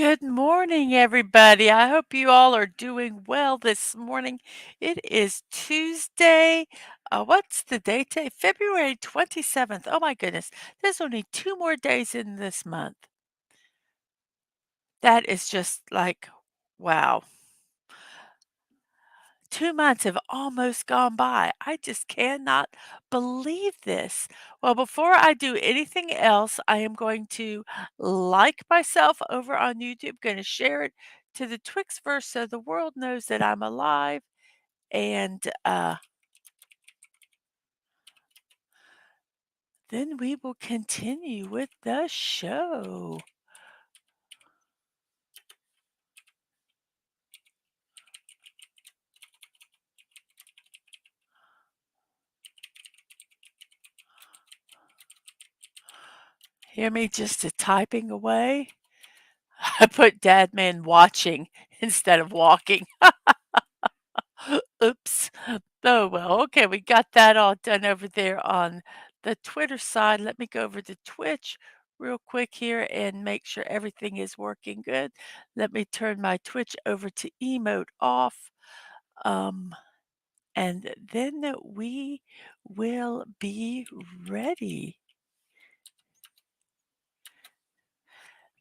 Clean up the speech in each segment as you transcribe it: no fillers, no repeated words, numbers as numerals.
Good morning, everybody. I hope you all are doing well this morning. It is Tuesday. What's the date today? February 27th. Oh my goodness. There's only 2 more days in this month. That is just like, wow. 2 months have almost gone by. I just cannot believe this. Well, before I do anything else, I am going to like myself over on YouTube, going to share it to the Twixverse so the world knows that I'm alive. And then we will continue with the show. Hear me just typing away? I put Dadman watching instead of walking. Oops. Oh, well, okay, we got that all done over there on the Twitter side. Let me go over to Twitch real quick here and make sure everything is working good. Let me turn my Twitch over to emote off. Um, and then we will be ready.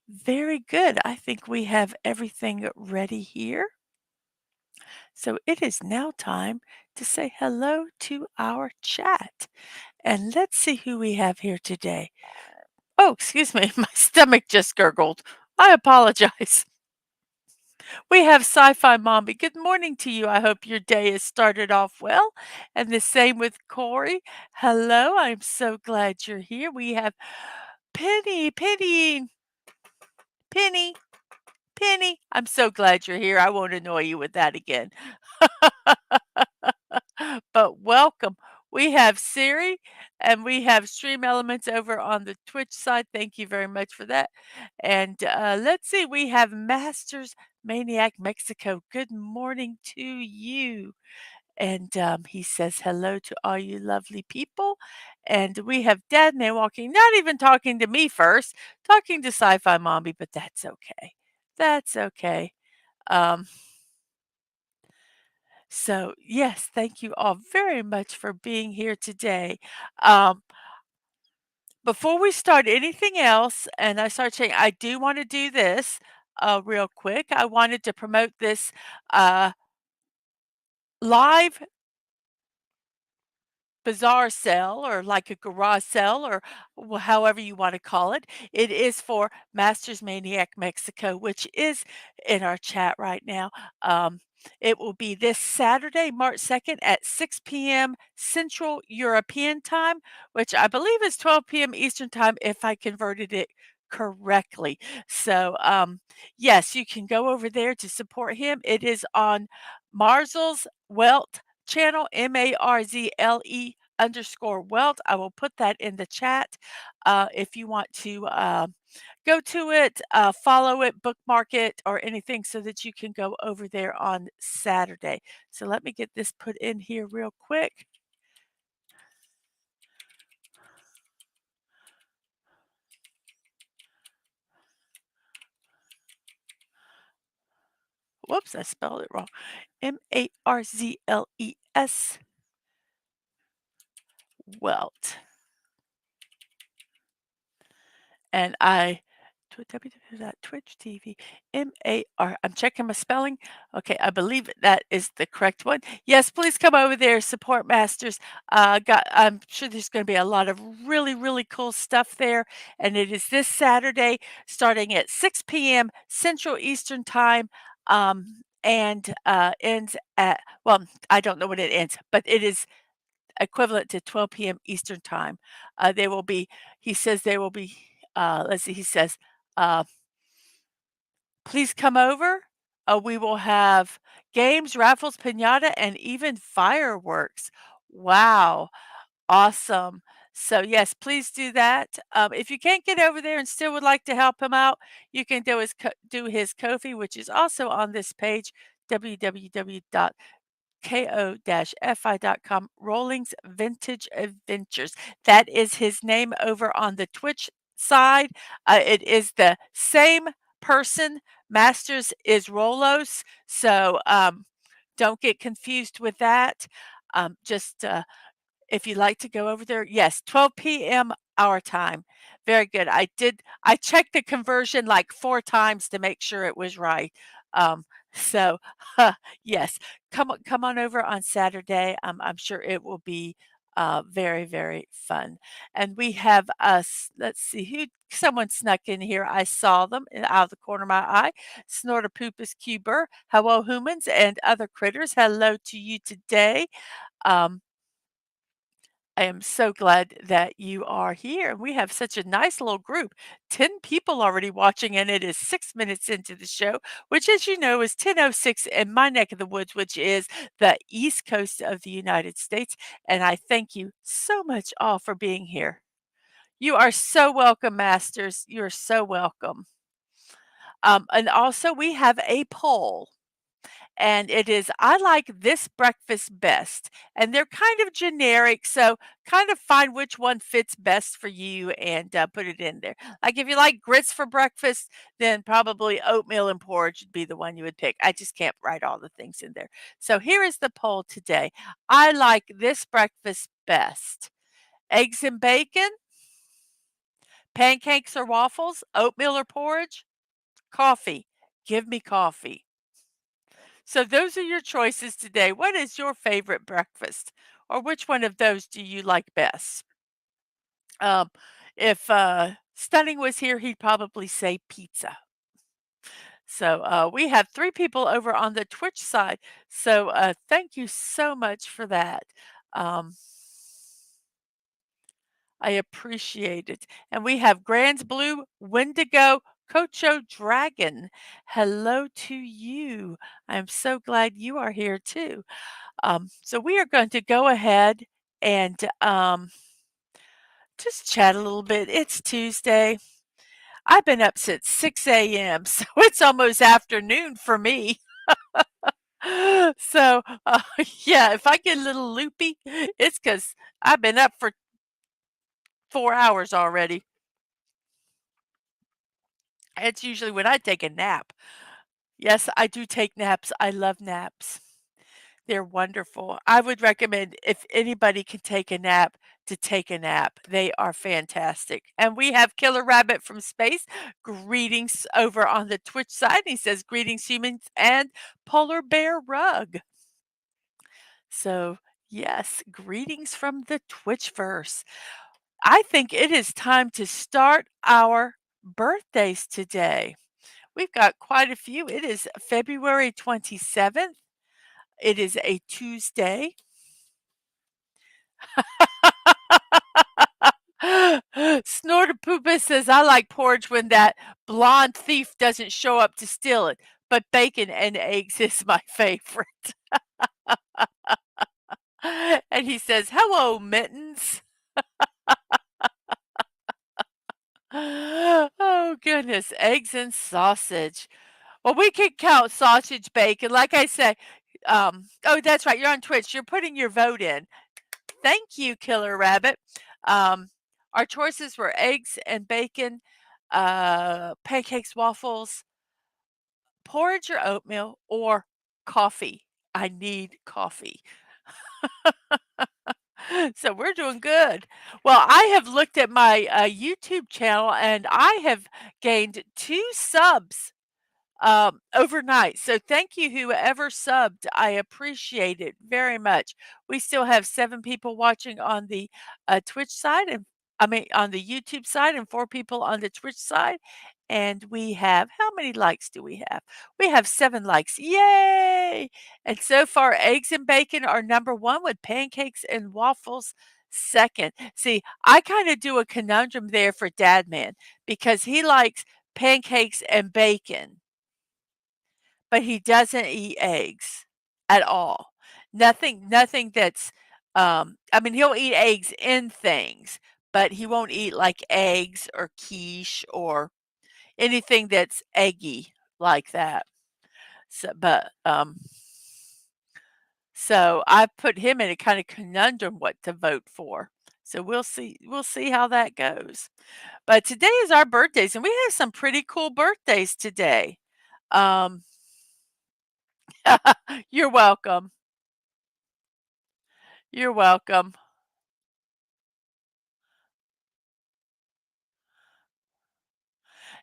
Very good. I think we have everything ready here. So it is now time to say hello to our chat. And let's see who we have here today. Oh, excuse me, my stomach just gurgled. I apologize. We have Sci-Fi Mommy. Good morning to you. I hope your day has started off well. And the same with Corey. Hello, I'm so glad you're here. We have Penny, Penny. I'm so glad you're here. I won't annoy you with that again. But welcome. We have Siri and we have Stream Elements over on the Twitch side. Thank you very much for that. And let's see, we have Masters Maniac Mexico. Good morning to you. And he says hello to all you lovely people. And we have Dadman walking, not even talking to me first, talking to Sci Fi Mommy, but that's okay. That's okay. Um, so, yes, thank you all very much for being here today. Um, Before we start anything else, and I start saying, I do want to do this real quick. I wanted to promote this uh, live bazaar sale or like a garage sale or however you want to call it. It is for Masters Maniac Mexico, which is in our chat right now. It will be this Saturday, March 2nd at 6 p.m. Central European Time, which I believe is 12 p.m. Eastern Time if I converted it correctly. So, yes, you can go over there to support him. It is on Marzle's Welt channel, Marzle_Welt. I will put that in the chat if you want to go to it, follow it, bookmark it, or anything so that you can go over there on Saturday. So let me get this put in here real quick. Whoops, I spelled it wrong. Marzles Welt. And I Twitch TV MAR. I'm checking my spelling. Okay, I believe that is the correct one. Yes, please come over there, support Masters. I'm sure there's going to be a lot of really, really cool stuff there. And it is this Saturday, starting at 6 p.m. Central Eastern Time. And ends at, well, I don't know when it ends, but it is equivalent to 12 p.m. Eastern Time. There will be, he says there will be, let's see, he says, uh, please come over. We will have games, raffles, pinata, and even fireworks. Wow, awesome. So, yes, please do that. If you can't get over there and still would like to help him out, you can do his Ko-fi, which is also on this page, www ko-fi.com, Rolling's Vintage Adventures. That is his name over on the Twitch side. It is the same person. Masters is Rolos. So don't get confused with that. Just if you'd like to go over there, yes, 12 p.m. our time. Very good. I checked the conversion like 4 times to make sure it was right. Um, so, yes, come on over on Saturday. I'm sure it will be very, very fun. And we have us, let's see, who someone snuck in here. I saw them out of the corner of my eye. Snorterpoopus Cuber. Hello, humans and other critters. Hello to you today. Um, I am so glad that you are here. We have such a nice little group. 10 people already watching, and it is 6 minutes into the show, which, as you know, is 10:06 in my neck of the woods, which is the East Coast of the United States. And I thank you so much all for being here. You are so welcome, Masters. You're so welcome. And also, we have a poll. And it is, I like this breakfast best. And they're kind of generic, so kind of find which one fits best for you and put it in there. Like if you like grits for breakfast, then probably oatmeal and porridge would be the one you would pick. I just can't write all the things in there. So here is the poll today. I like this breakfast best. Eggs and bacon, pancakes or waffles, oatmeal or porridge, coffee. Give me coffee. So those are your choices today. What is your favorite breakfast? Or which one of those do you like best? Um, if Stunning was here, he'd probably say pizza. So we have 3 people over on the Twitch side. So thank you so much for that. Um, I appreciate it. And we have Grand's Blue, Wendigo, Cocho Dragon. Hello to you. I'm so glad you are here too. So we are going to go ahead and just chat a little bit. It's Tuesday. I've been up since 6 a.m., so it's almost afternoon for me. So, yeah, if I get a little loopy, it's because I've been up for 4 hours already. It's usually when I take a nap. Yes, I do take naps. I love naps. They're wonderful. I would recommend if anybody can take a nap, to take a nap. They are fantastic. And we have Killer Rabbit from Space. Greetings over on the Twitch side. He says, greetings, humans and Polar Bear Rug. So, yes, greetings from the Twitchverse. I think it is time to start our birthdays today. We've got quite a few. It is February 27th. It is a Tuesday. Snorterpoopa says, I like porridge when that blonde thief doesn't show up to steal it, but bacon and eggs is my favorite. And he says, hello, Mittens. Oh, goodness. Eggs and sausage. Well, we can count sausage bacon. Like I say, oh, that's right. You're on Twitch. You're putting your vote in. Thank you, Killer Rabbit. Um, our choices were eggs and bacon, pancakes, waffles, porridge or oatmeal, or coffee. I need coffee. So we're doing good. Well, I have looked at my YouTube channel and I have gained 2 subs overnight. So thank you, whoever subbed. I appreciate it very much. We still have 7 people watching on the Twitch side, and I mean on the YouTube side, and 4 people on the Twitch side. And we have, how many likes do we have? We have 7 likes. Yay! And so far, eggs and bacon are number 1, with pancakes and waffles second. See, I kind of do a conundrum there for Dadman because he likes pancakes and bacon, but he doesn't eat eggs at all. Nothing that's, I mean, he'll eat eggs in things, but he won't eat like eggs or quiche or anything that's eggy like that. So I put him in a kind of conundrum what to vote for. So we'll see how that goes. But today is our birthdays, and we have some pretty cool birthdays today. Um, you're welcome. You're welcome.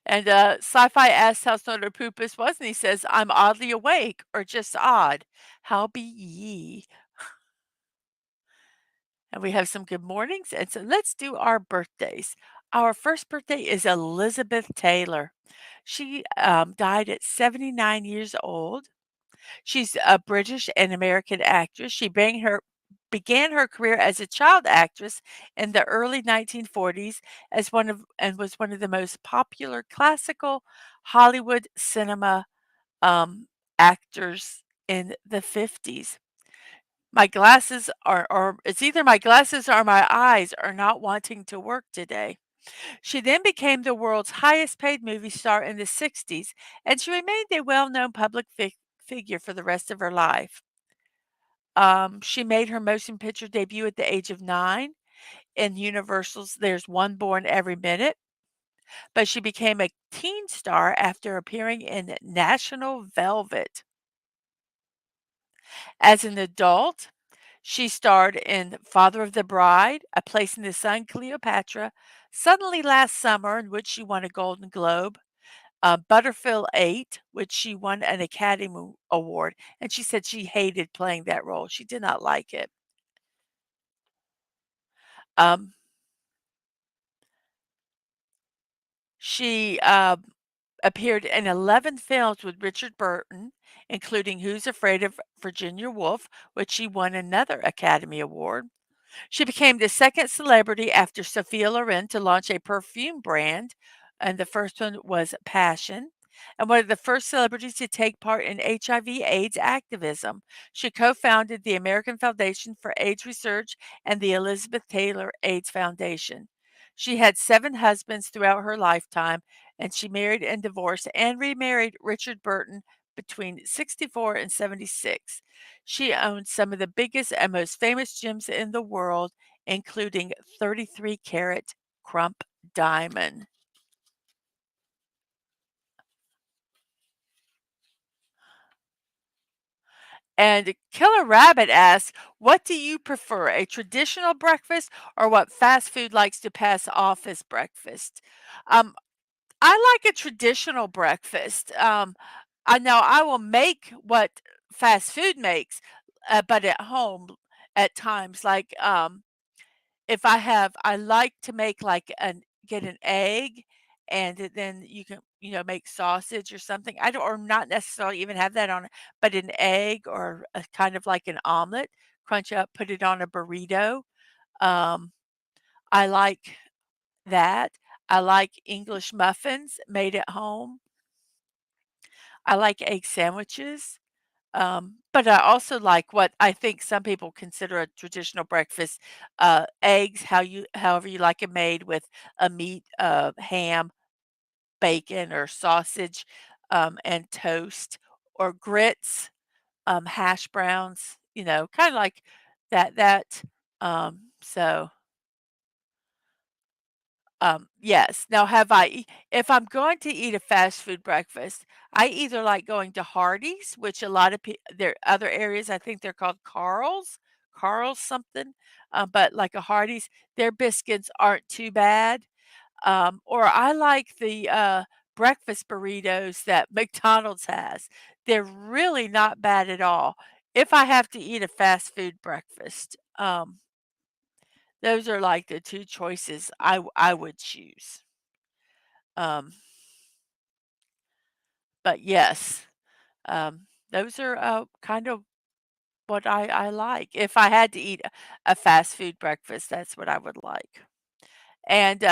And Sci-Fi asked how Snow Poopus was, and he says, "I'm oddly awake, or just odd. How be ye?" And we have some good mornings, and so let's do our birthdays. Our first birthday is Elizabeth Taylor. She died at 79 years old. She's a British and American actress. She began her career as a child actress in the early 1940s as was one of the most popular classical Hollywood cinema actors in the 50s. My glasses are or it's either my glasses or my eyes are not wanting to work today. She then became the world's highest paid movie star in the 60s, and she remained a well-known public figure for the rest of her life. She made her motion picture debut at the age of 9 in Universal's There's One Born Every Minute, but she became a teen star after appearing in National Velvet. As an adult, she starred in Father of the Bride, A Place in the Sun, Cleopatra, Suddenly Last Summer, in which she won a Golden Globe, Butterfield 8, which she won an Academy Award, and she said she hated playing that role. She did not like it. Um, she appeared in 11 films with Richard Burton, including Who's Afraid of Virginia Woolf, which she won another Academy Award. She became the second celebrity after Sophia Loren to launch a perfume brand, and the first one was Passion, and one of the first celebrities to take part in HIV/AIDS activism. She co-founded the American Foundation for AIDS Research and the Elizabeth Taylor AIDS Foundation. She had 7 husbands throughout her lifetime, and she married and divorced and remarried Richard Burton between 64 and 76. She owns some of the biggest and most famous gems in the world, including 33-carat crump diamond. And Killer Rabbit asks, "What do you prefer, a traditional breakfast or what fast food likes to pass off as breakfast?" Um, I like a traditional breakfast. I know I will make what fast food makes, but at home at times, like, if I like to make like get an egg and then you can, make sausage or something. I don't or not necessarily even have that on it, but an egg or a kind of like an omelet, crunch up, put it on a burrito. Um, I like that. I like English muffins made at home. I like egg sandwiches. But I also like what I think some people consider a traditional breakfast, eggs, however you like it made with a meat, ham, bacon, or sausage, and toast, or grits, hash browns, kinda like that, so yes. Now have I ea if I'm going to eat a fast food breakfast, I either like going to Hardee's, which a lot of there are other areas, I think they're called Carl's something, but like a Hardee's, their biscuits aren't too bad, or I like the, breakfast burritos that McDonald's has. They're really not bad at all if I have to eat a fast food breakfast. Those are like the 2 choices I would choose. Um, but yes, those are, kind of what I like. If I had to eat a fast food breakfast, that's what I would like. And,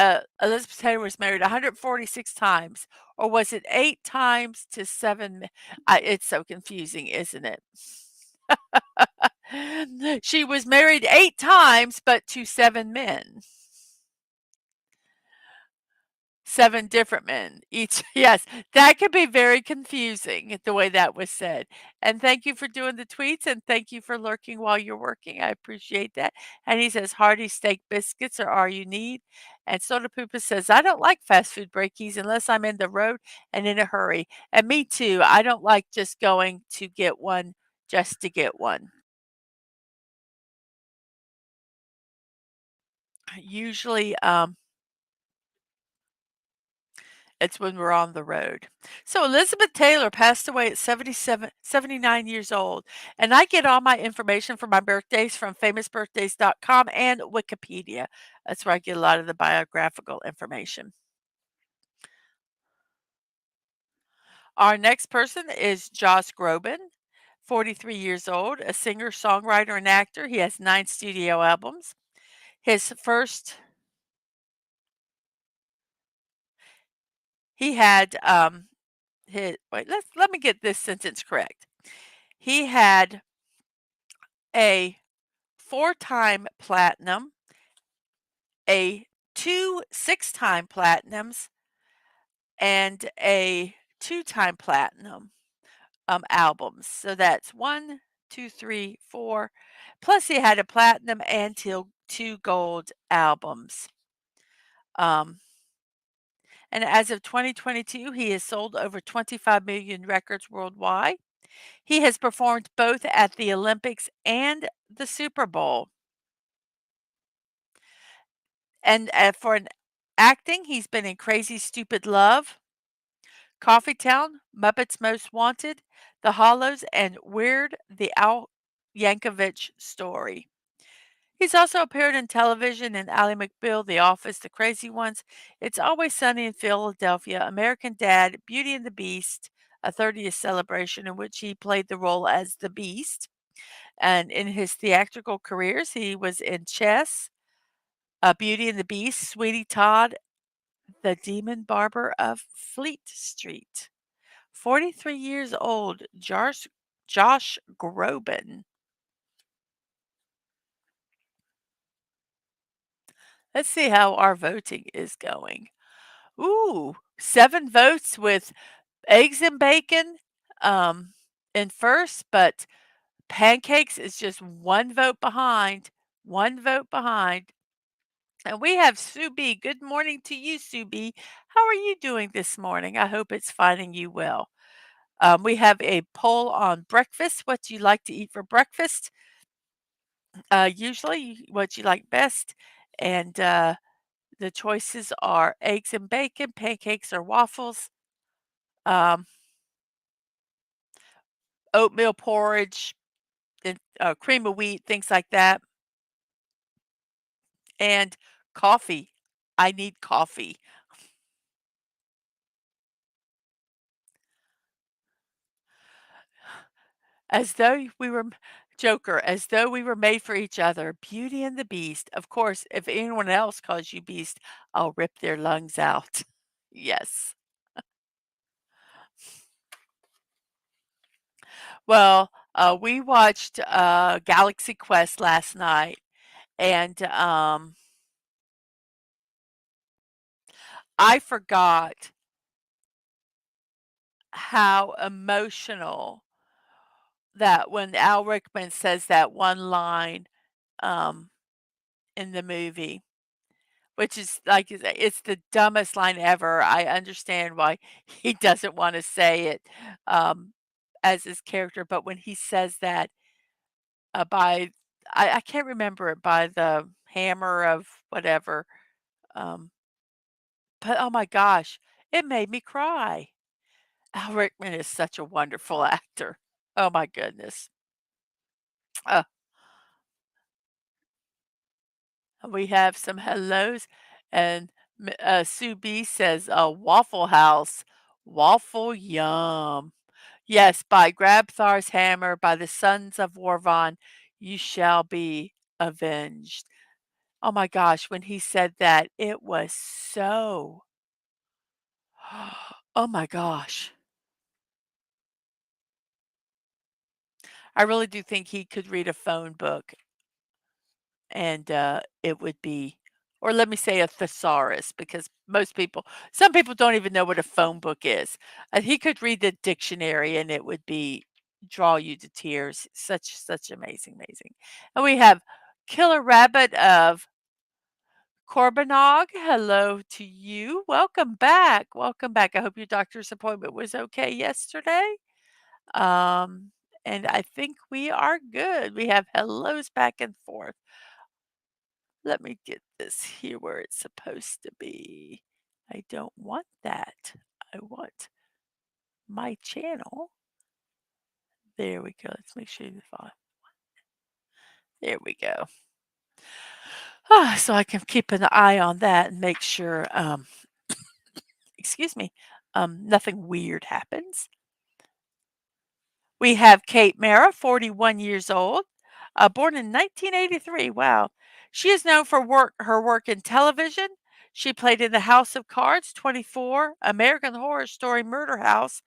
Elizabeth Taylor was married 146 times, or was it 8 times to 7 it's so confusing, isn't it? She was married 8 times, but to 7 men. 7 different men, each yes, that could be very confusing the way that was said. And thank you for doing the tweets, and thank you for lurking while you're working, I appreciate that. And he says, "Hearty steak biscuits are all you need." And Soda Poopa says, "I don't like fast food breakies unless I'm in the road and in a hurry." And me too, I don't like just going to get one just to get one. Usually, it's when we're on the road. So Elizabeth Taylor passed away at 79 years old, and I get all my information for my birthdays from famousbirthdays.com and Wikipedia. That's where I get a lot of the biographical information. Our next person is Josh Groban, 43 years old, a singer, songwriter, and actor. He has 9 studio albums. His first he had, his wait, let me get this sentence correct. He had a 4-time platinum, a 2 6-time platinums, and a 2-time platinum, albums. So that's 1, 2, 3, 4. Plus he had a platinum and 2 gold albums. Um, and as of 2022, he has sold over 25 million records worldwide. He has performed both at the Olympics and the Super Bowl. And, for an acting, he's been in Crazy Stupid Love, Coffeetown, Muppets Most Wanted, The Hollows, and Weird: The Al Yankovic Story. He's also appeared in television in Ally McBeal, The Office, The Crazy Ones, It's Always Sunny in Philadelphia, American Dad, Beauty and the Beast, a 30th celebration in which he played the role as the Beast. And in his theatrical careers, he was in Chess, Beauty and the Beast, Sweetie Todd, The Demon Barber of Fleet Street. 43 years old, Josh Groban. Let's see how our voting is going. Ooh, 7 votes with eggs and bacon, in first, but pancakes is just 1 vote behind, 1 vote behind. And we have Sue B. Good morning to you, Sue B. How are you doing this morning? I hope it's finding you well. We have a poll on breakfast. What do you like to eat for breakfast? Usually, what you like best. And the choices are eggs and bacon, pancakes or waffles, um, oatmeal porridge, and cream of wheat, things like that. And coffee. I need coffee. As though we were Joker, as though we were made for each other. Beauty and the Beast. Of course, if anyone else calls you Beast, I'll rip their lungs out. Yes. Well, we watched, Galaxy Quest last night, and, I forgot how emotional that when Al Rickman says that one line, um, in the movie. Which is like, it's the dumbest line ever. I understand why he doesn't wanna say it, um, as his character, but when he says that, by I can't remember it, by the hammer of whatever, um, but oh my gosh, it made me cry. Al Rickman is such a wonderful actor. Oh my goodness. Uh, we have some hellos, and Sue B says, Waffle House, waffle yum. Yes, by Grabthar's hammer, by the sons of Warvan, you shall be avenged. Oh my gosh, when he said that, it was so oh my gosh. I really do think he could read a phone book and, it would be Or let me say a thesaurus because some people don't even know what a phone book is. He could read the dictionary and it would be draw you to tears. Such amazing, amazing. And we have Killer Rabbit of Corbanog. Hello to you. Welcome back. Welcome back. I hope your doctor's appointment was okay yesterday. Um, and I think we are good. We have hellos back and forth. Let me get this here where it's supposed to be. I don't want that. I want my channel. There we go. Let's make sure the font. There we go. So I can keep an eye on that and make sure, excuse me, nothing weird happens. We have Kate Mara, 41 years old, born in 1983. Wow. She is known for her work in television. She played in The House of Cards, 24, American Horror Story Murder House,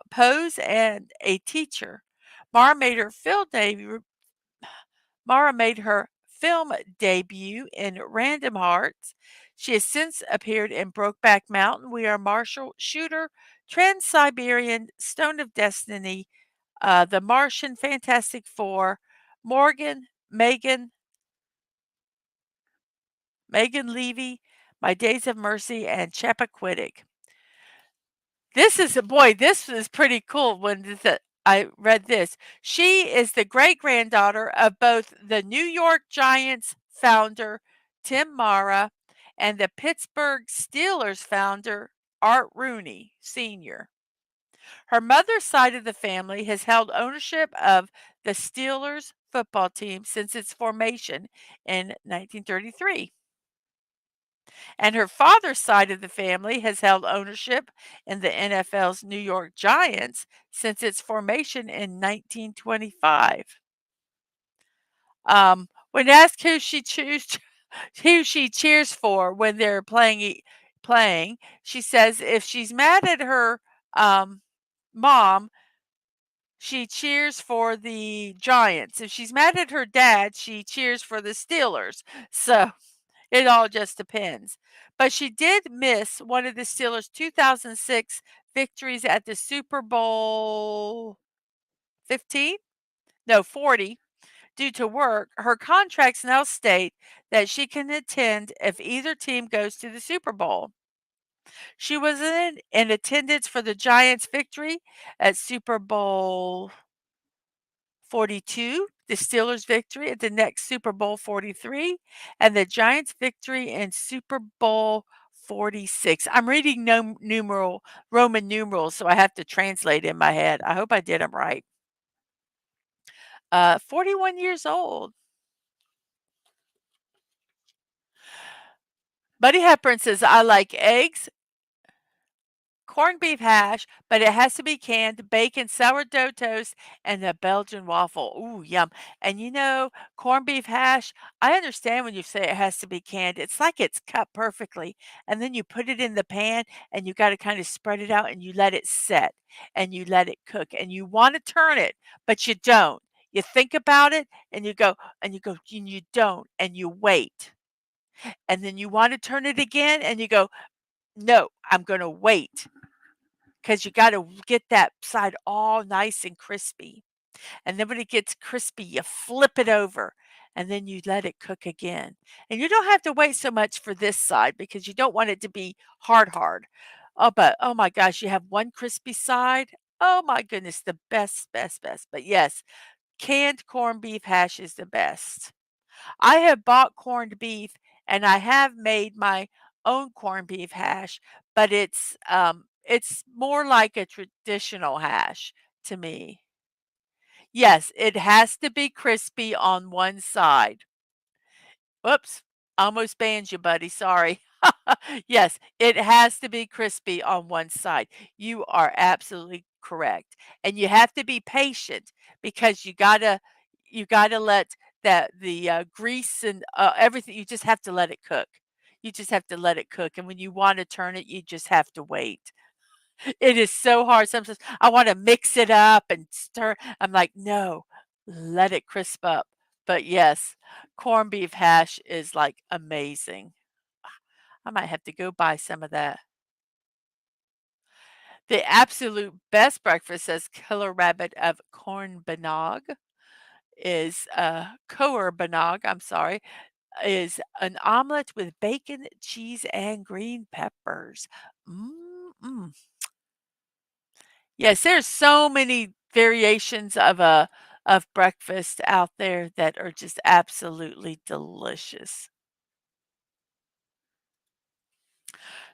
Pose, and A Teacher. Mara made her film debut, Mara made her film debut in Random Hearts. She has since appeared in Brokeback Mountain, We Are Marshall, Shooter, Trans-Siberian, Stone of Destiny, The Martian, Fantastic Four, Morgan, Megan Levy, My Days of Mercy, and Chappaquiddick. This is pretty cool when I read this. She is the great-granddaughter of both the New York Giants founder, Tim Mara, and the Pittsburgh Steelers founder, Art Rooney Sr. Her mother's side of the family has held ownership of the Steelers football team since its formation in 1933. And her father's side of the family has held ownership in the NFL's New York Giants since its formation in 1925. When asked who she cheers for when they're playing, she says if she's mad at her mom, she cheers for the Giants. If she's mad at her dad, she cheers for the Steelers. So it all just depends. But she did miss one of the Steelers' 2006 victories at the Super Bowl 15? No, 40 due to work. Her contracts now state that she can attend if either team goes to the Super Bowl. She was in attendance for the Giants' victory at Super Bowl 42, the Steelers' victory at the next Super Bowl 43, and the Giants' victory in Super Bowl 46. I'm reading Roman numerals, so I have to translate in my head. I hope I did them right. 41 years old. Buddy Hepburn says, I like eggs, corned beef hash, but it has to be canned, bacon, sourdough toast, and a Belgian waffle. Ooh, yum. And corned beef hash, I understand when you say it has to be canned. It's like it's cut perfectly. And then you put it in the pan and you got to kind of spread it out and you let it set and you let it cook. And you want to turn it, but you don't. You think about it and and you don't, and you wait. And then you want to turn it again and you go, no, I'm going to wait. Because you gotta get that side all nice and crispy, and then when it gets crispy, you flip it over, and then you let it cook again, and you don't have to wait so much for this side because you don't want it to be hard. Oh my gosh, you have one crispy side, oh my goodness, the best, best, best, but yes, canned corned beef hash is the best. I have bought corned beef and I have made my own corned beef hash, but it's more like a traditional hash to me. Yes, it has to be crispy on one side. Whoops, almost banned you, buddy. Sorry. Yes, it has to be crispy on one side. You are absolutely correct. And you have to be patient because you gotta let the grease and everything. You just have to let it cook. You just have to let it cook. And when you want to turn it, you just have to wait. It is so hard. Sometimes I want to mix it up and stir. I'm like, no, let it crisp up. But yes, corned beef hash is like amazing. I might have to go buy some of that. The absolute best breakfast, says Killer Rabbit of Cornbanog, is, Coerbanog, I'm sorry, is an omelet with bacon, cheese, and green peppers. Mm. Yes, there's so many variations of breakfast out there that are just absolutely delicious.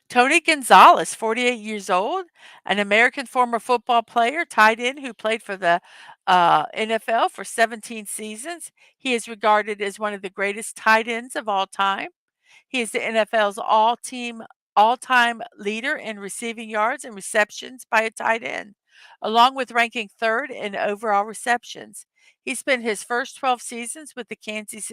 Tony Gonzalez, 48 years old, an American former football player, tight end who played for the NFL for 17 seasons. He is regarded as one of the greatest tight ends of all time. He is the NFL's all-time leader in receiving yards and receptions by a tight end, along with ranking third in overall receptions. He spent his first 12 seasons with the Kansas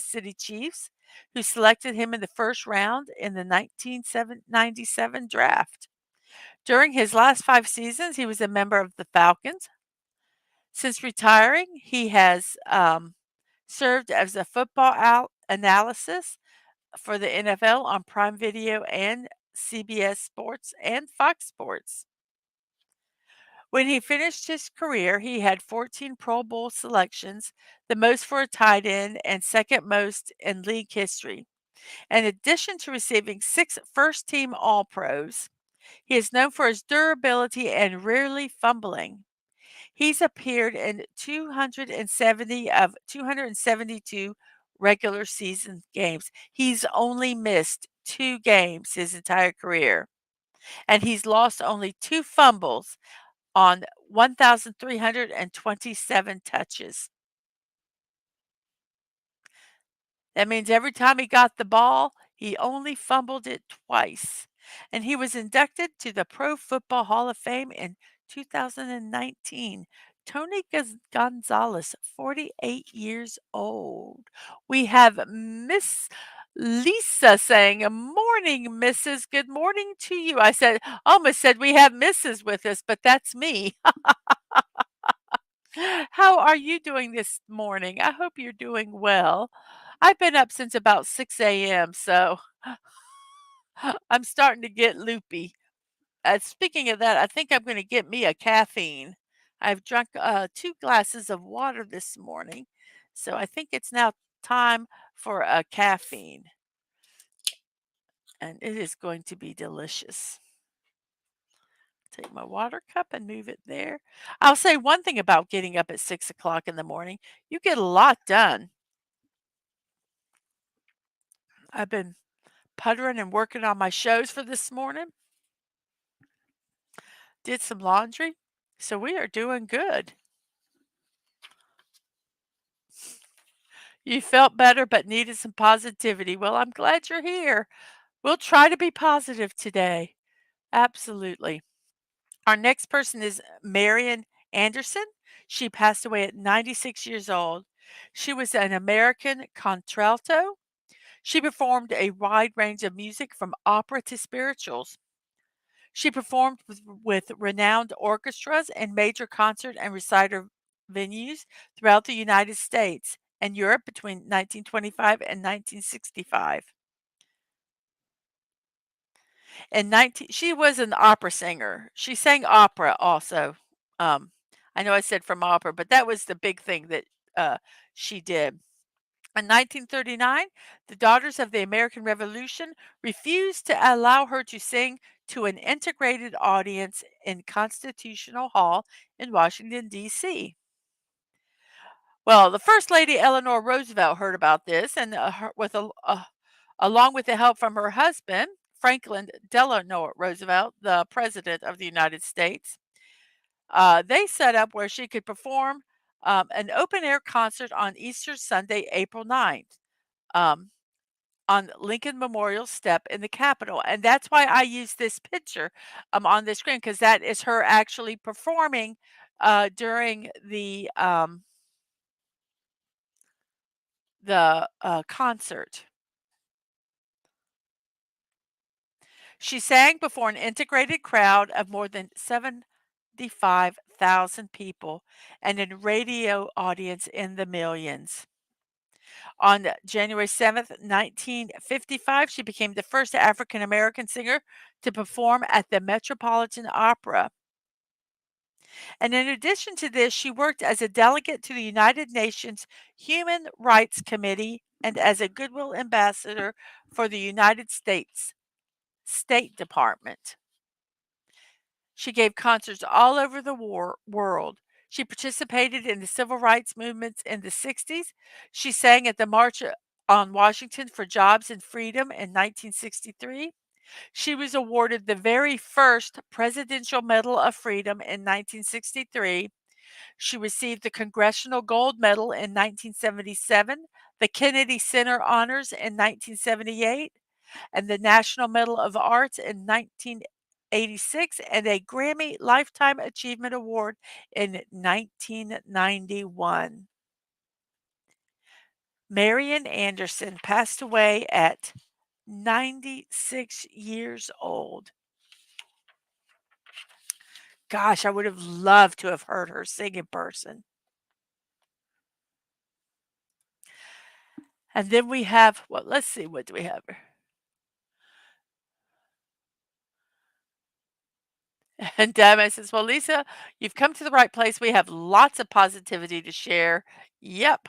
City Chiefs, who selected him in the first round in the 1997 draft. During his last 5 seasons, he was a member of the Falcons. Since retiring, he has served as a football analysis for the NFL on Prime Video and CBS Sports and Fox Sports. When he finished his career, he had 14 Pro Bowl selections, the most for a tight end and second most in league history. In addition to receiving 6 first team All Pros, he is known for his durability and rarely fumbling. He's appeared in 270 of 272 regular season games. He's only missed 2 games his entire career, and he's lost only 2 fumbles on 1,327 touches. That means every time he got the ball, he only fumbled it twice. And he was inducted to the Pro Football Hall of Fame in 2019. Tony Gonzalez, 48 years old. We have Miss Lisa saying, "Morning, Mrs. Good morning to you." I said, almost said we have Mrs. with us, but that's me. How are you doing this morning? I hope you're doing well. I've been up since about 6 a.m., so I'm starting to get loopy. Speaking of that, I think I'm going to get me a caffeine. I've drunk 2 glasses of water this morning, so I think it's now time for a caffeine, and it is going to be delicious. Take my water cup and move it there. I'll say one thing about getting up at 6 o'clock in the morning: you get a lot done. I've been puttering and working on my shows for this morning. Did some laundry. So we are doing good. You felt better but needed some positivity. Well, I'm glad you're here. We'll try to be positive today. Absolutely. Our next person is Marian Anderson. She passed away at 96 years old. She was an American contralto. She performed a wide range of music from opera to spirituals. She performed with renowned orchestras and major concert and recital venues throughout the United States and Europe between 1925 and 1965. And 19 she was an opera singer. She sang opera also. Um, I know I said from opera, but that was the big thing that uh, she did. In 1939, the Daughters of the American Revolution refused to allow her to sing to an integrated audience in Constitutional Hall in Washington, D.C. Well, the First Lady Eleanor Roosevelt heard about this, and along with the help from her husband, Franklin Delano Roosevelt, the President of the United States, they set up where she could perform an open air concert on Easter Sunday, April 9th. Um, on Lincoln Memorial Step in the Capitol, and that's why I use this picture, on the screen because that is her actually performing, during the concert. She sang before an integrated crowd of more than 75,000 people and a radio audience in the millions. On January 7th, 1955, she became the first African American singer to perform at the Metropolitan Opera. And in addition to this, she worked as a delegate to the United Nations Human Rights Committee and as a Goodwill Ambassador for the United States State Department. She gave concerts all over the world. She participated in the civil rights movements in the 60s. She sang at the March on Washington for Jobs and Freedom in 1963. She was awarded the very first Presidential Medal of Freedom in 1963. She received the Congressional Gold Medal in 1977, the Kennedy Center Honors in 1978, and the National Medal of Arts in 1986, and a Grammy Lifetime Achievement Award in 1991. Marian Anderson passed away at 96 years old. Gosh, I would have loved to have heard her sing in person. And then we have, well, let's see, what do we have here? And Dad says, "Well, Lisa, you've come to the right place. We have lots of positivity to share." Yep.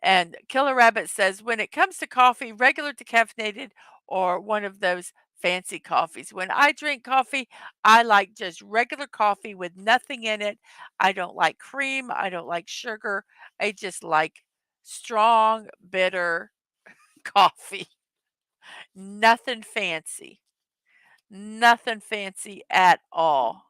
And Killer Rabbit says, "When it comes to coffee, regular decaffeinated or one of those fancy coffees. When I drink coffee, I like just regular coffee with nothing in it. I don't like cream. I don't like sugar. I just like strong, bitter coffee. Nothing fancy. Nothing fancy at all."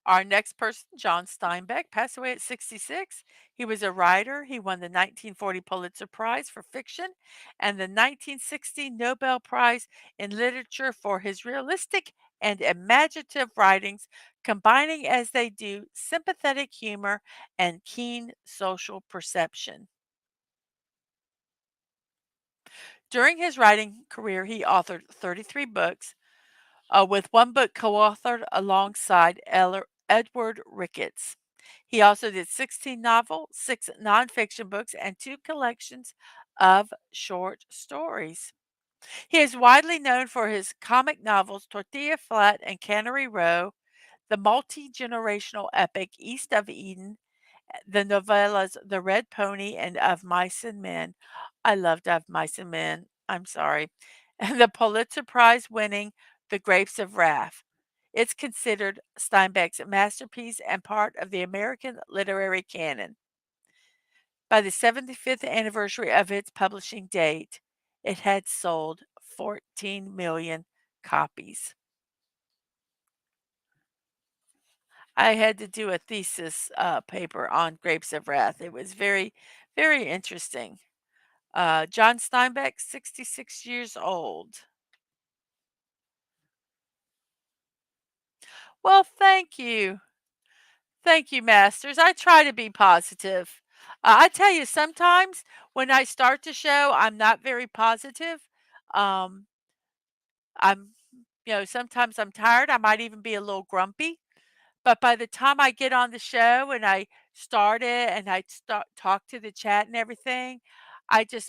Our next person, John Steinbeck, passed away at 66. He was a writer. He won the 1940 Pulitzer Prize for fiction and the 1960 Nobel Prize in Literature for his realistic and imaginative writings, combining as they do sympathetic humor and keen social perception. During his writing career, he authored 33 books, with one book co-authored alongside Edward Ricketts. He also did 16 novels, 6 nonfiction books, and 2 collections of short stories. He is widely known for his comic novels Tortilla Flat and Cannery Row, the multi-generational epic East of Eden, the novellas The Red Pony and Of Mice and Men. I loved Of Mice and Men. I'm sorry. And the Pulitzer Prize winning The Grapes of Wrath. It's considered Steinbeck's masterpiece and part of the American literary canon. By the 75th anniversary of its publishing date, it had sold 14 million copies. I had to do a thesis paper on Grapes of Wrath. It was very, very interesting. John Steinbeck, 66 years old. Well, thank you. Thank you, Masters. I try to be positive. I tell you, sometimes when I start the show, I'm not very positive. Um, I'm, sometimes I'm tired. I might even be a little grumpy. But by the time I get on the show and I start it and I start talk to the chat and everything,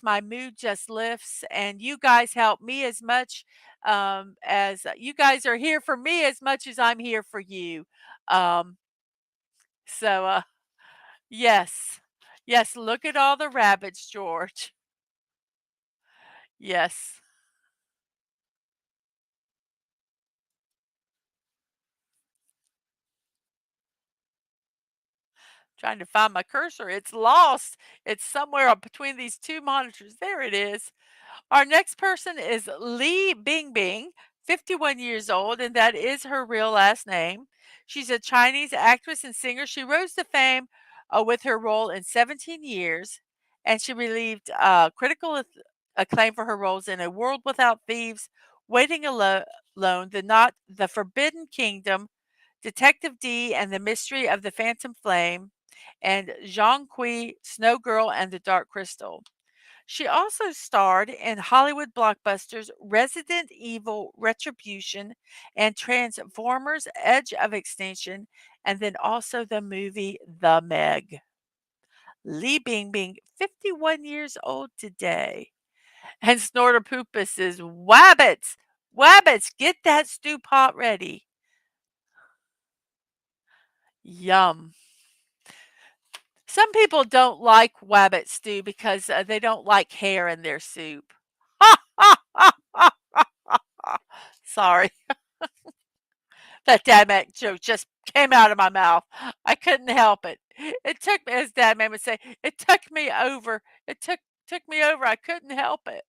my mood just lifts, and you guys help me as much, as you guys are here for me as much as I'm here for you. Um, so, yes. Yes, look at all the rabbits, George. Yes. Trying to find my cursor. It's lost. It's somewhere up between these 2 monitors. There it is. Our next person is Li Bingbing, 51 years old, and that is her real last name. She's a Chinese actress and singer. She rose to fame with her role in 17 years, and she relieved critical acclaim for her roles in A World Without Thieves, Waiting Alone, The Forbidden Kingdom, Detective D and the Mystery of the Phantom Flame, and Zhang Kui, Snow Girl and the Dark Crystal. She also starred in Hollywood blockbusters Resident Evil Retribution and Transformers Edge of Extinction, and then also the movie The Meg. Lee Bing Bing, 51 years old today. And Snorterpoopus is Wabbits! Wabbits, get that stew pot ready. Yum. Some people don't like Wabbit stew because they don't like hair in their soup. Sorry, that Dadman joke just came out of my mouth. I couldn't help it. It took me, as Dadman would say, it took me over. It took me over. I couldn't help it.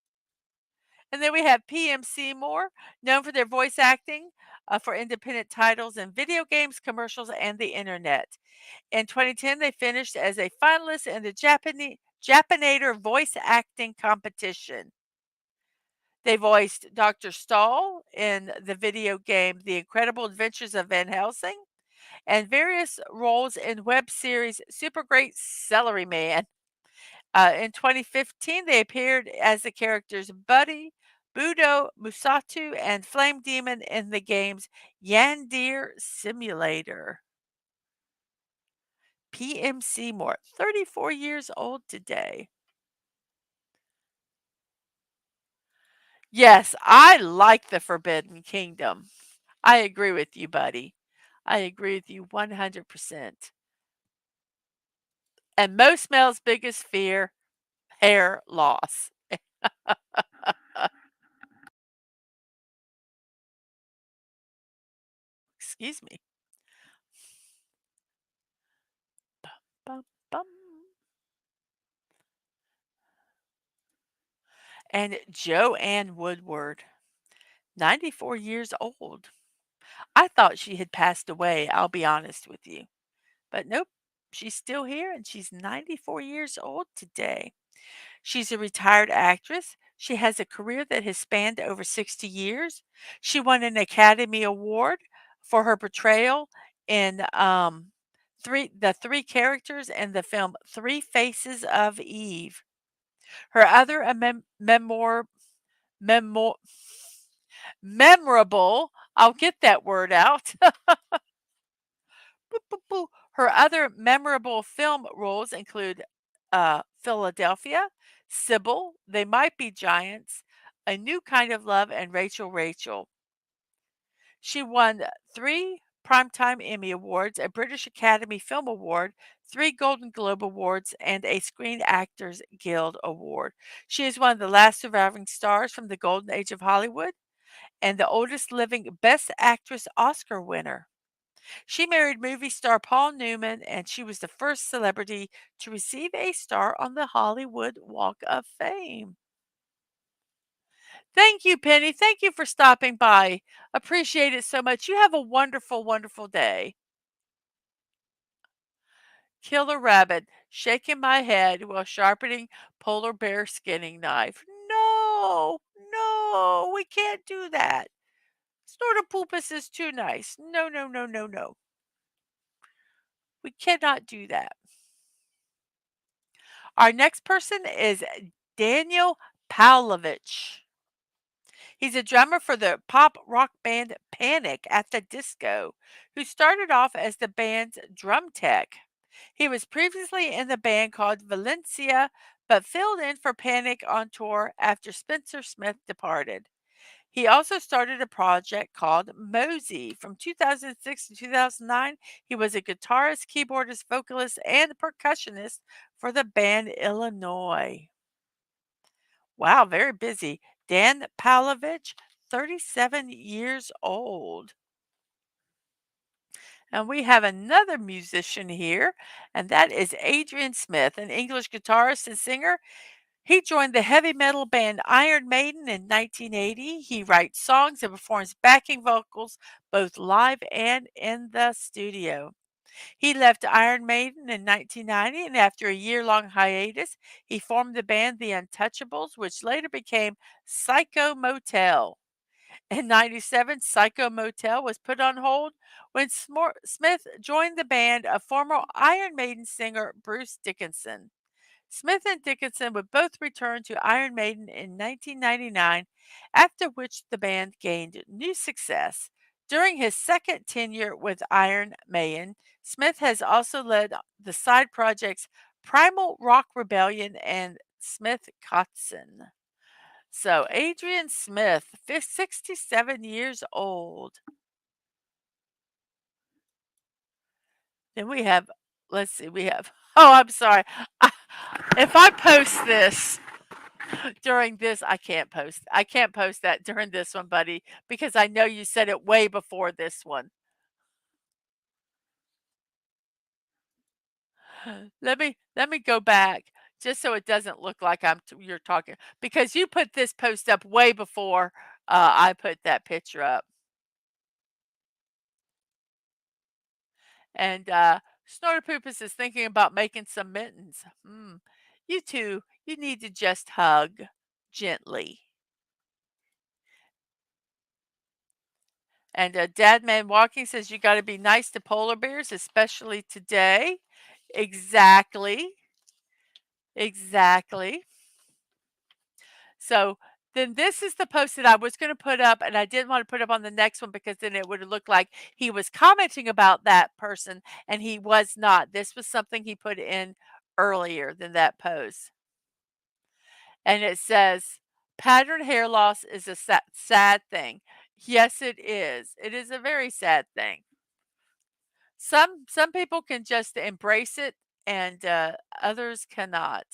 And then we have PM Seymour, known for their voice acting for independent titles in video games, commercials, and the internet. In 2010, they finished as a finalist in the Japanator voice acting competition. They voiced Dr. Stahl in the video game The Incredible Adventures of Van Helsing and various roles in web series Super Great Celery Man. In 2015, they appeared as the characters Buddy, Budo, Musatu, and Flame Demon in the game's Yandir Simulator. PM Seymour, 34 years old today. Yes, I like the Forbidden Kingdom. I agree with you, buddy. I agree with you 100%. And most males' biggest fear, hair loss. Excuse me. Bum, bum. And Joanne Woodward, 94 years old. I thought she had passed away, I'll be honest with you. But nope, she's still here and she's 94 years old today. She's a retired actress. She has a career that has spanned over 60 years. She won an Academy Award for her portrayal in three characters in the film Three Faces of Eve. Her other memor, memorable, I'll get that word out. Her other memorable film roles include Philadelphia, Sybil, They Might Be Giants, A New Kind of Love, and Rachel Rachel. She won 3 Primetime Emmy Awards, a British Academy Film Award, 3 Golden Globe Awards, and a Screen Actors Guild Award. She is one of the last surviving stars from the Golden Age of Hollywood and the oldest living Best Actress Oscar winner. She married movie star Paul Newman, and she was the first celebrity to receive a star on the Hollywood Walk of Fame. Thank you, Penny. Thank you for stopping by. Appreciate it so much. You have a wonderful, wonderful day. Killer rabbit, shaking my head while sharpening polar bear skinning knife. No, no, we can't do that. Snortopoopus is too nice. No, no, no, no, no. We cannot do that. Our next person is Daniel Pavlovich. He's a drummer for the pop rock band Panic at the Disco, who started off as the band's drum tech. He was previously in the band called Valencia, but filled in for Panic on tour after Spencer Smith departed. He also started a project called Mosey. From 2006 to 2009, he was a guitarist, keyboardist, vocalist, and percussionist for the band Illinois. Wow, very busy. Dan Palovich, 37 years old. And we have another musician here, and that is Adrian Smith, an English guitarist and singer. He joined the heavy metal band Iron Maiden in 1980. He writes songs and performs backing vocals both live and in the studio. He left Iron Maiden in 1990, and after a year-long hiatus, he formed the band The Untouchables, which later became Psycho Motel. In 97, Psycho Motel was put on hold when Smith joined the band of former Iron Maiden singer Bruce Dickinson. Smith and Dickinson would both return to Iron Maiden in 1999, after which the band gained new success. During his second tenure with Iron Maiden, Smith has also led the side projects Primal Rock Rebellion and Smith Kotzen. So Adrian Smith, 67 years old. Then we have, let's see, we have, oh, I'm sorry. If I post this during this, I can't post that during this one, buddy, because I know you said it way before this one. Let me go back just so it doesn't look like you're talking because you put this post up way before I put that picture up. And Snorterpoopus is thinking about making some mittens. You two, you need to just hug gently. And Dadman Walking says you got to be nice to polar bears, especially today. Exactly. Exactly. So then this is the post that I was going to put up, and I didn't want to put up on the next one because then it would have looked like he was commenting about that person, and he was not. This was something he put in earlier than that post. And it says, pattern hair loss is a sad thing. Yes, it is. It is a very sad thing. Some people can just embrace it, and others cannot.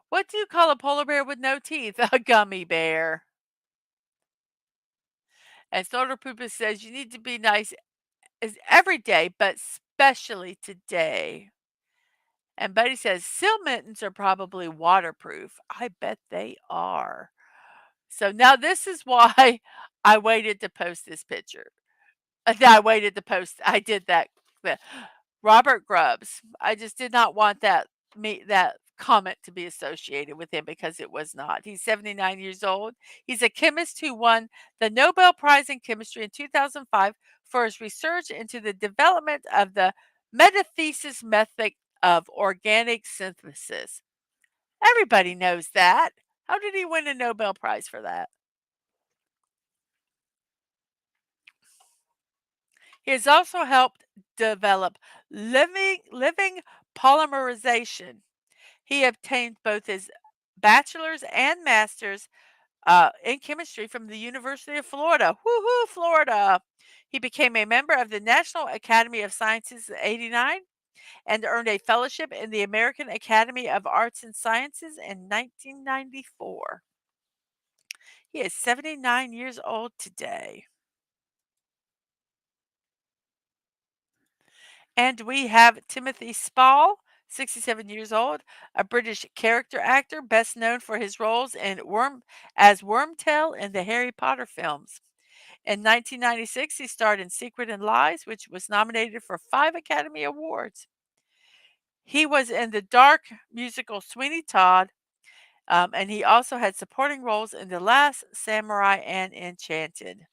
What do you call a polar bear with no teeth? A gummy bear. And Solar Poopa says you need to be nice is every day, but especially today. And Buddy says seal mittens are probably waterproof. I bet they are. So now this is why I waited to post this picture. I waited to post. I did that. Robert Grubbs. I just did not want that comment to be associated with him because it was not. He's 79 years old. He's a chemist who won the Nobel Prize in Chemistry in 2005 for his research into the development of the metathesis method of organic synthesis. Everybody knows that. How did he win a Nobel Prize for that? He has also helped develop living polymerization. He obtained both his bachelor's and master's in chemistry from the University of Florida. Woohoo, Florida! He became a member of the National Academy of Sciences in '89 and earned a fellowship in the American Academy of Arts and Sciences in 1994. He is 79 years old today. And we have Timothy Spall, 67 years old, a British character actor best known for his roles in as Wormtail in the Harry Potter films. In 1996, he starred in Secret and Lies, which was nominated for 5 Academy Awards. He was in the dark musical Sweeney Todd, and he also had supporting roles in The Last Samurai and Enchanted.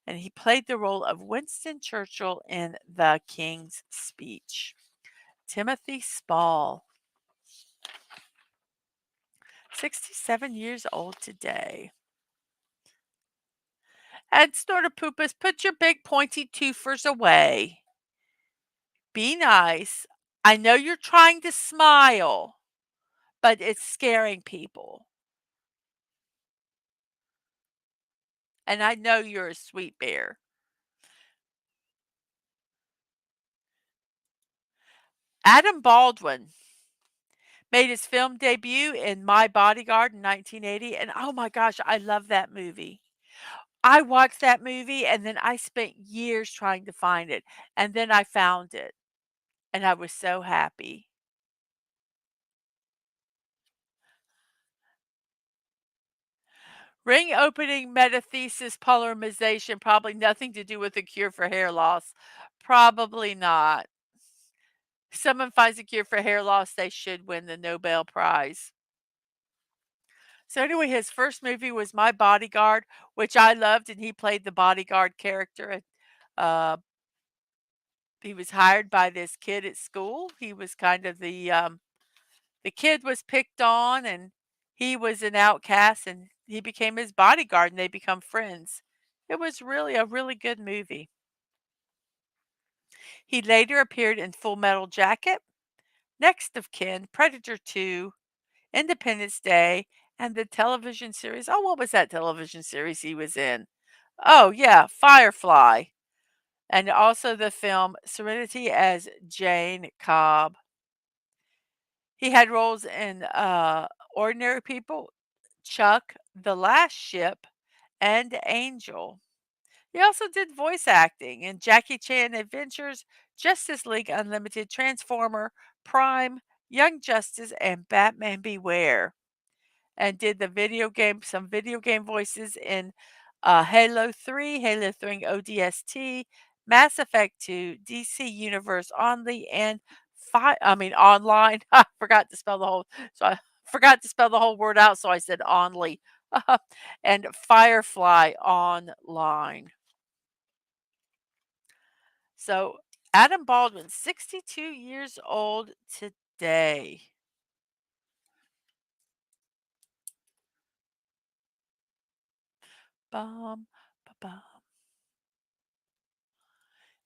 And he played the role of Winston Churchill in The King's Speech. Timothy Spall, 67 years old today. And Snorterpoopus, put your big pointy twofers away. Be nice. I know you're trying to smile, but it's scaring people. And I know you're a sweet bear. Adam Baldwin made his film debut in My Bodyguard in 1980. And oh my gosh, I love that movie. I watched that movie and then I spent years trying to find it. And then I found it. And I was so happy. Ring opening metathesis polymerization, probably nothing to do with the cure for hair loss. Probably not. Someone finds a cure for hair loss, they should win the Nobel Prize. So anyway, his first movie was My Bodyguard, which I loved, and he played the bodyguard character. Uh, he was hired by this kid at school. He was kind of the kid was picked on, and he was an outcast, and he became his bodyguard, and they become friends. It was really a really good movie. He later appeared in Full Metal Jacket. Next of Kin, Predator 2, Independence Day, and the television series. Oh, what was that television series he was in? Oh, yeah, Firefly. And also the film Serenity as Jane Cobb. He had roles in Ordinary People, Chuck, The Last Ship, and Angel. He also did voice acting in Jackie Chan Adventures, Justice League Unlimited, Transformer, Prime, Young Justice, and Batman Beware. And did some video game voices in Halo 3, Halo 3 ODST, Mass Effect 2, DC Universe Only, and online. I forgot to spell the whole so I forgot to spell the whole word out, so I said only. And Firefly Online. So Adam Baldwin, 62 years old today. Bum, ba-bum.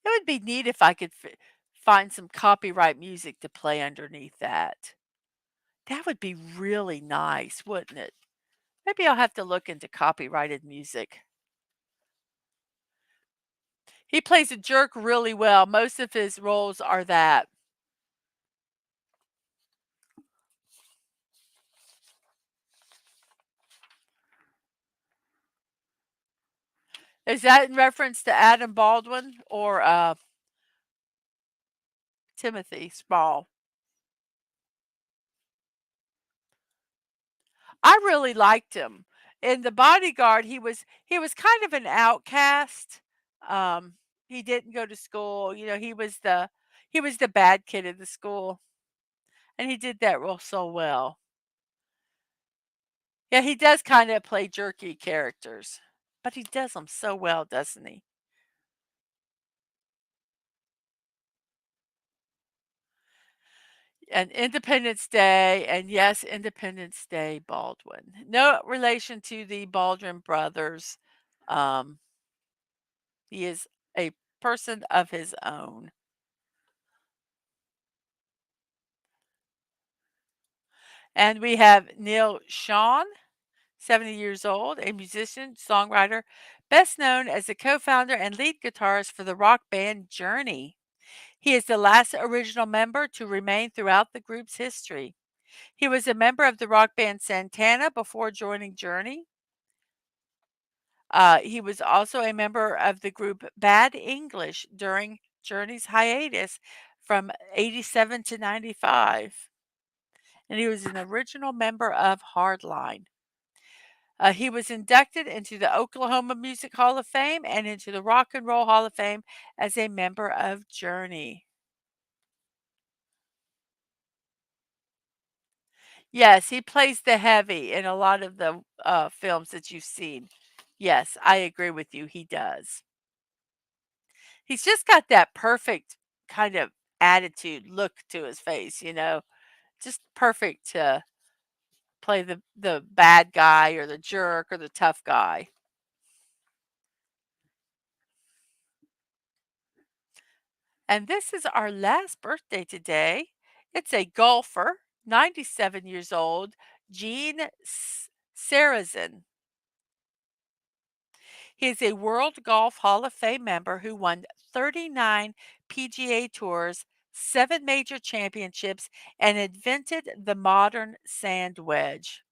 It would be neat if I could find some copyright music to play underneath that. That would be really nice, wouldn't it? Maybe I'll have to look into copyrighted music. He plays a jerk really well. Most of his roles are that. Is that in reference to Adam Baldwin or Timothy Spall? I really liked him. In The Bodyguard, he was kind of an outcast. Um, he didn't go to school. He was the bad kid in the school, and he did that role so well. Yeah, he does kind of play jerky characters, but he does them so well, doesn't he? And Independence Day, and yes, Independence Day Baldwin. No relation to the Baldwin brothers. Um, he is a person of his own. And we have Neil Sean, 70 years old, a musician, songwriter, best known as the co-founder and lead guitarist for the rock band Journey. He is the last original member to remain throughout the group's history. He was a member of the rock band Santana before joining Journey. He was also a member of the group Bad English during Journey's hiatus from 87 to 95. And he was an original member of Hardline. He was inducted into the Oklahoma Music Hall of Fame and into the Rock and Roll Hall of Fame as a member of Journey. Yes, he plays the heavy in a lot of the films that you've seen. Yes, I agree with you. He does. He's just got that perfect kind of attitude, look to his face, just perfect to play the bad guy or the jerk or the tough guy. And this is our last birthday today. It's a golfer, 97 years old, Gene Sarazen. He is a World Golf Hall of Fame member who won 39 PGA Tours, 7 major championships, and invented the modern sand wedge.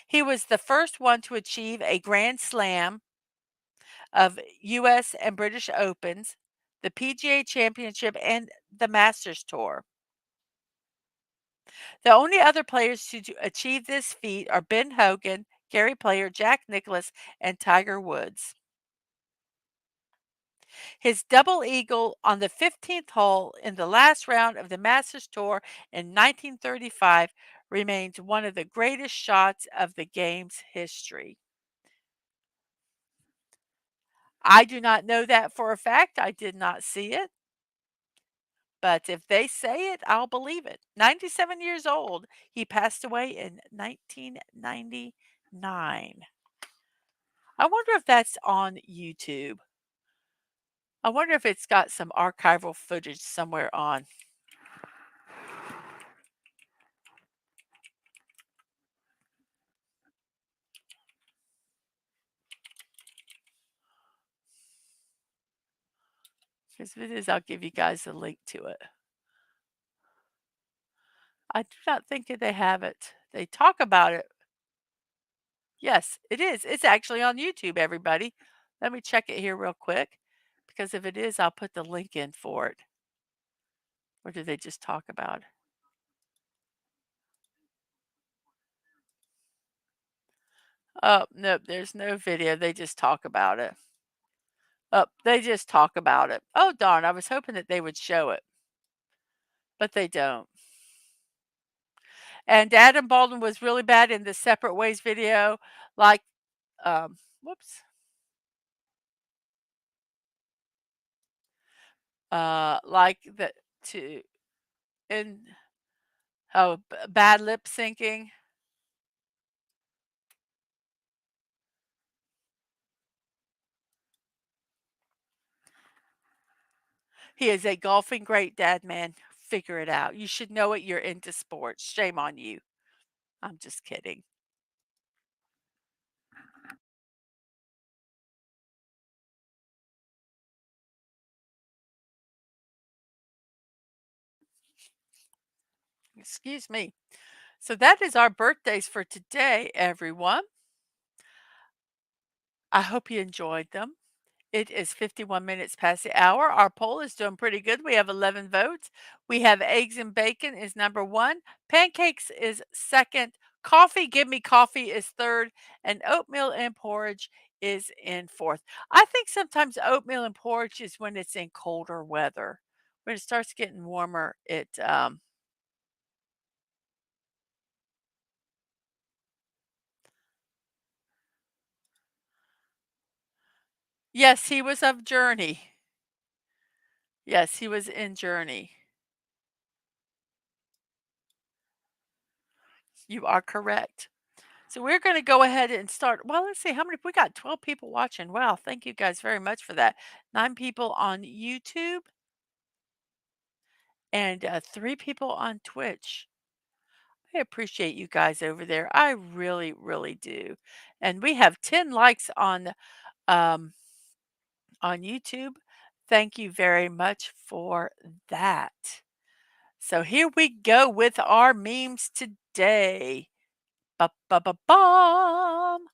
He was the first one to achieve a Grand Slam of US and British Opens, the PGA Championship, and the Masters Tour. The only other players to achieve this feat are Ben Hogan, Gary Player, Jack Nicklaus, and Tiger Woods. His double eagle on the 15th hole in the last round of the Masters Tour in 1935 remains one of the greatest shots of the game's history. I do not know that for a fact. I did not see it. But if they say it, I'll believe it. 97 years old. He passed away in 1999. I wonder if that's on YouTube. I wonder if it's got some archival footage somewhere on. Because if it is, I'll give you guys a link to it. I do not think that they have it. They talk about it. Yes, it is. It's actually on YouTube, everybody. Let me check it here real quick, because if it is, I'll put the link in for it. Or do they just talk about it? Oh, nope, there's no video. They just talk about it. Oh, they just talk about it. Oh, darn. I was hoping that they would show it, but they don't. And Adam Baldwin was really bad in the Separate Ways video. Like, whoops. Like the to in oh bad lip syncing. He is a golfing great dad, man. Figure it out. You should know it. You're into sports. Shame on you. I'm just kidding. Excuse me. So that is our birthdays for today, everyone. I hope you enjoyed them. It is 51 minutes past the hour. Our poll is doing pretty good. We have 11 votes. We have eggs and bacon is number one. Pancakes is second. Coffee, give me coffee is third. And oatmeal and porridge is in fourth. I think sometimes oatmeal and porridge is when it's in colder weather. When it starts getting warmer, yes, he was of Journey. Yes, he was in Journey. You are correct. So we're going to go ahead and start. Well, let's see how many we got 12 people watching. Wow, thank you guys very much for that. 9 people on YouTube and 3 people on Twitch. I appreciate you guys over there. I really, really do. And we have 10 likes um, on YouTube. Thank you very much for that. So here we go with our memes today. Ba-ba-ba-bum.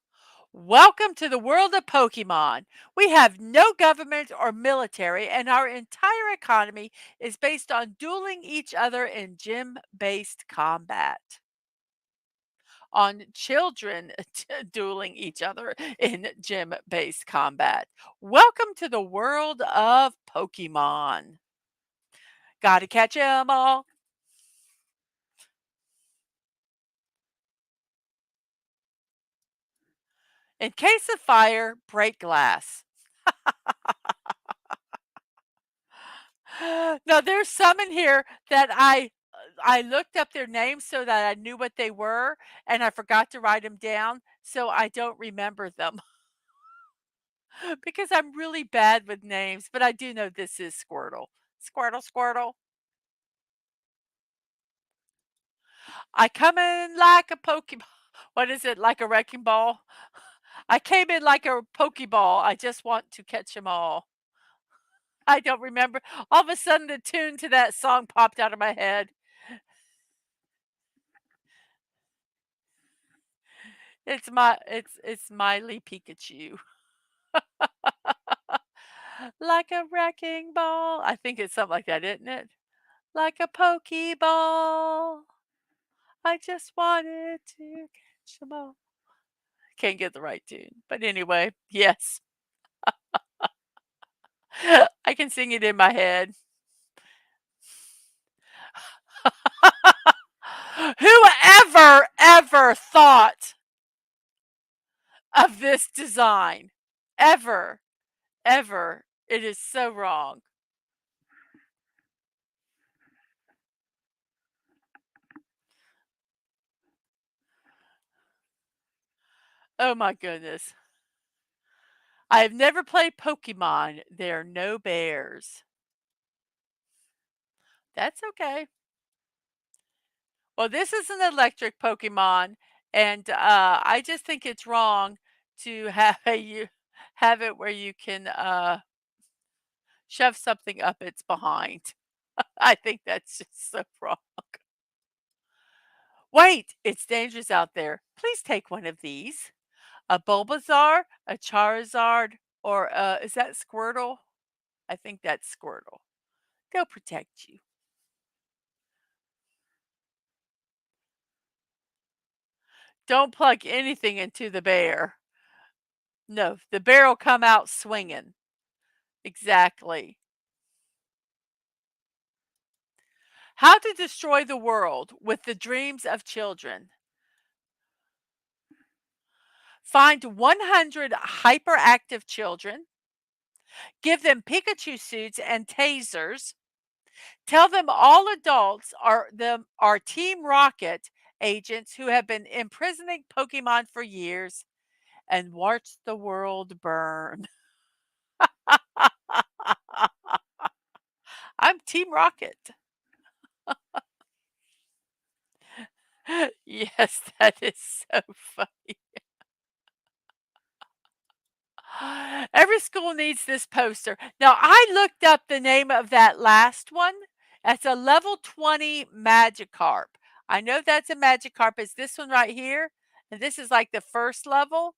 Welcome to the world of Pokemon. We have no government or military, and our entire economy is based on dueling each other in gym based combat. On children dueling each other in gym based combat. Welcome to the world of Pokemon. Gotta catch 'em all. In case of fire, break glass. No, there's some in here that I looked up their names so that I knew what they were, and I forgot to write them down, so I don't remember them because I'm really bad with names, but I do know this is Squirtle. Squirtle, Squirtle. I come in like a Pokeball. What is it? Like a wrecking ball? I came in like a Pokeball. I just want to catch them all. I don't remember. All of a sudden, the tune to that song popped out of my head. It's Miley Pikachu. Like a wrecking ball. I think it's something like that, isn't it? Like a pokeball. I just wanted to catch 'em all. Can't get the right tune. But anyway, yes. I can sing it in my head. Whoever ever thought of this design? Ever, ever. It is so wrong. Oh my goodness. I have never played Pokemon. There are no bears. That's okay. Well, this is an electric Pokemon, and I just think it's wrong to have you have it where you can shove something up its behind. I think that's just so wrong. Wait, it's dangerous out there. Please take one of these. A Bulbasaur, a Charizard, or is that Squirtle? I think that's Squirtle. They'll protect you. Don't plug anything into the bear. No, the bear will come out swinging. Exactly. How to destroy the world with the dreams of children. Find 100 hyperactive children, give them Pikachu suits and tasers, tell them all adults are Team Rocket agents who have been imprisoning Pokemon for years, and watch the world burn. I'm Team Rocket. Yes, that is so funny. Every school needs this poster. Now, I looked up the name of that last one. That's a level 20 Magikarp. I know that's a Magikarp. It's this one right here. And this is like the first level.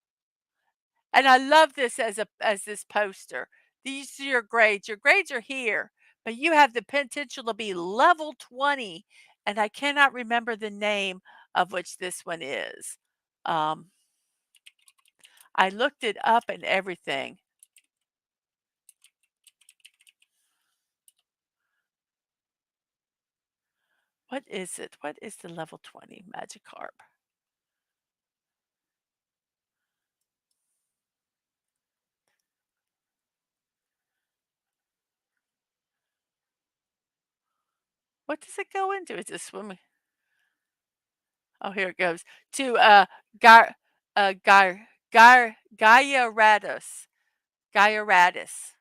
And I love this as this poster. These are your grades. Your grades are here, but you have the potential to be level 20. And I cannot remember the name of which this one is. Um, I looked it up and everything. What is it? What is the level 20 Magikarp? What does it go into? Is it swimming? Oh, here it goes. To Gar Gar Gar Gyarados. Gyarados.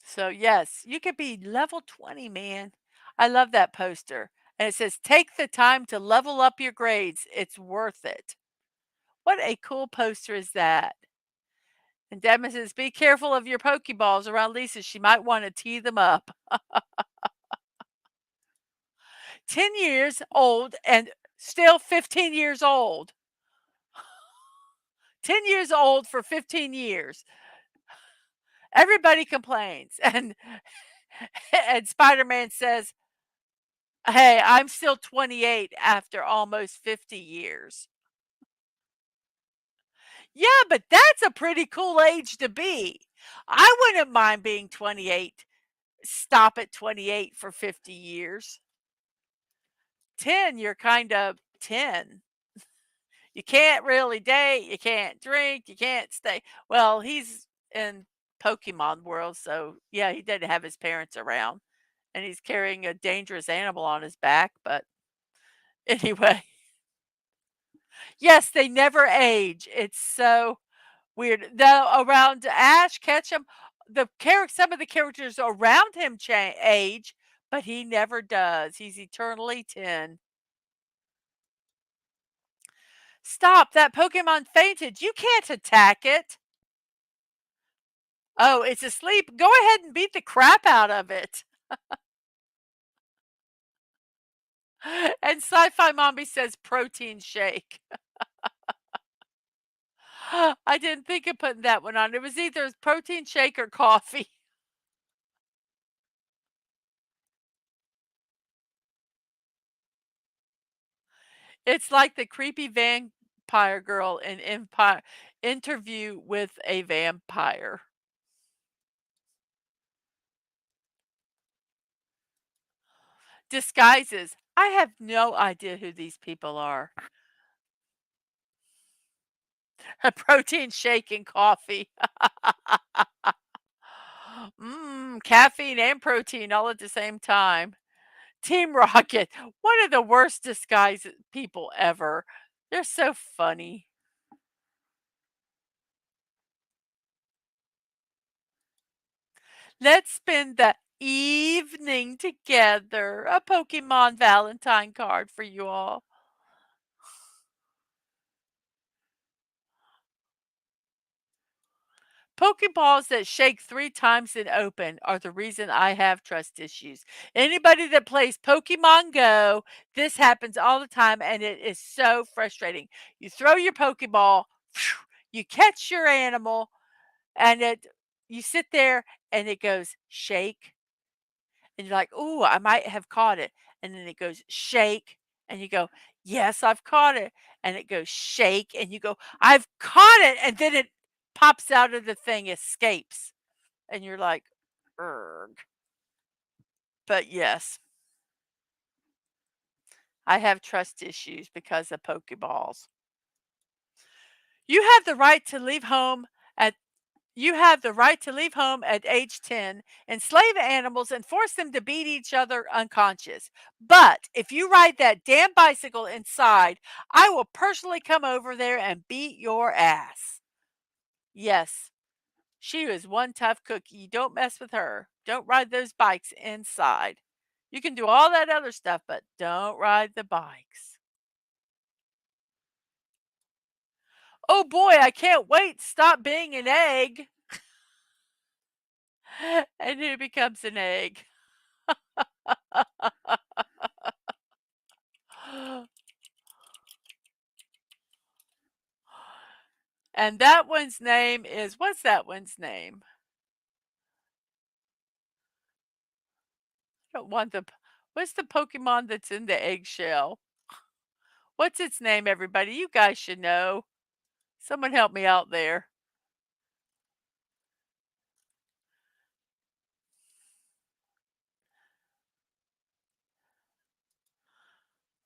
So yes, you could be level 20, man. I love that poster. And it says, take the time to level up your grades. It's worth it. What a cool poster is that? And Devin says, be careful of your Pokeballs around Lisa. She might want to tee them up. 10 years old and still 15 years old. 10 years old for 15 years. Everybody complains. And Spider-Man says, hey, I'm still 28 after almost 50 years. Yeah, but that's a pretty cool age to be. I wouldn't mind being 28. Stop at 28 for 50 years. 10, you're kind of 10. You can't really date, you can't drink, you can't stay. Well, he's in Pokemon world, so yeah, he didn't have his parents around, and he's carrying a dangerous animal on his back, but anyway. Yes, they never age. It's so weird. Though around Ash Ketchum, some of the characters around him age, but he never does. He's eternally 10. Stop, that Pokemon fainted. You can't attack it. Oh, it's asleep. Go ahead and beat the crap out of it. And Sci-Fi Mommy says protein shake. I didn't think of putting that one on. It was either protein shake or coffee. It's like the creepy vampire girl in Empire Interview with a Vampire. Disguises. I have no idea who these people are. A protein shake and coffee. Caffeine and protein all at the same time. Team Rocket, one of the worst disguise people ever. They're so funny. Let's spend the evening together. A Pokemon Valentine card for you all. Pokeballs that shake 3 times and open are the reason I have trust issues. Anybody that plays Pokemon Go, this happens all the time, and it is so frustrating. You throw your Pokeball, you catch your animal, and you sit there, and it goes, "Shake," and you're like, "Ooh, I might have caught it," and then it goes, "Shake," and you go, "Yes, I've caught it," and it goes, "Shake," and you go, "I've caught it," and then it pops out of the thing, escapes, and you're like, "Erg." But yes, I have trust issues because of Pokeballs. You have the right to leave home at You have the right to leave home at age 10, enslave animals, and force them to beat each other unconscious. But if you ride that damn bicycle inside, I will personally come over there and beat your ass. Yes, she is one tough cookie. You don't mess with her. Don't ride those bikes inside. You can do all that other stuff, but don't ride the bikes. Oh boy, I can't wait. Stop being an egg. And who becomes an egg? And that one's name is, what's that one's name? I don't want what's the Pokemon that's in the eggshell? What's its name, everybody? You guys should know. Someone help me out there.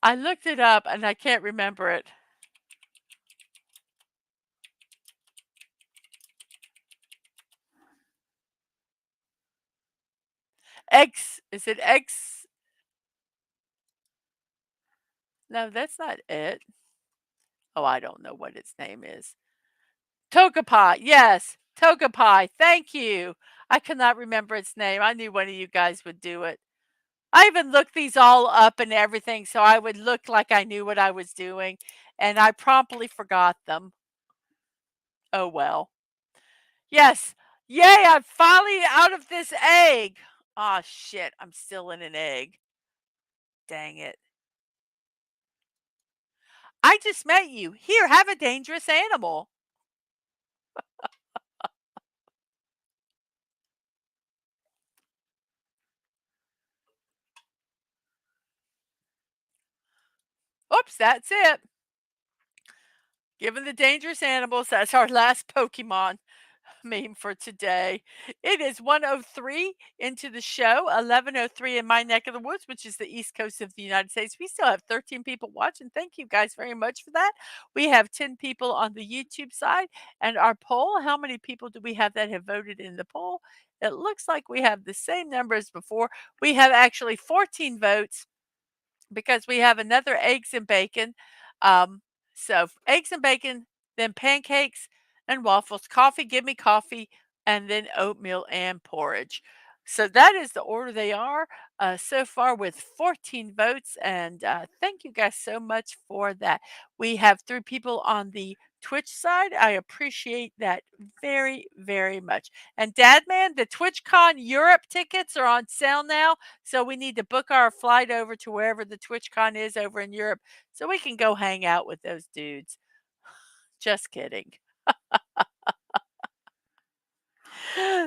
I looked it up and I can't remember it. Is it X? No, that's not it. Oh, I don't know what its name is. Togepi. Yes, Togepi. Thank you. I cannot remember its name. I knew one of you guys would do it. I even looked these all up and everything so I would look like I knew what I was doing, and I promptly forgot them. Oh well. Yes. Yay, I'm finally out of this egg. Ah, shit. I'm still in an egg. Dang it. I just met you. Here, have a dangerous animal. Oops, that's it. Given the dangerous animals, that's our last Pokemon meme for today. It is 1:03 into the show, 11:03 in my neck of the woods, which is the East Coast of the United States. We still have 13 people watching. Thank you guys very much for that. We have 10 people on the YouTube side. And our poll, how many people do we have that have voted in the poll? It looks like we have the same number as before. We have actually 14 votes because we have another eggs and bacon. So eggs and bacon, then pancakes and waffles, coffee, give me coffee, and then oatmeal and porridge. So that is the order they are so far with 14 votes. And thank you guys so much for that. We have 3 people on the Twitch side. I appreciate that very, very much. And Dadman, the TwitchCon Europe tickets are on sale now. So we need to book our flight over to wherever the TwitchCon is over in Europe so we can go hang out with those dudes. Just kidding.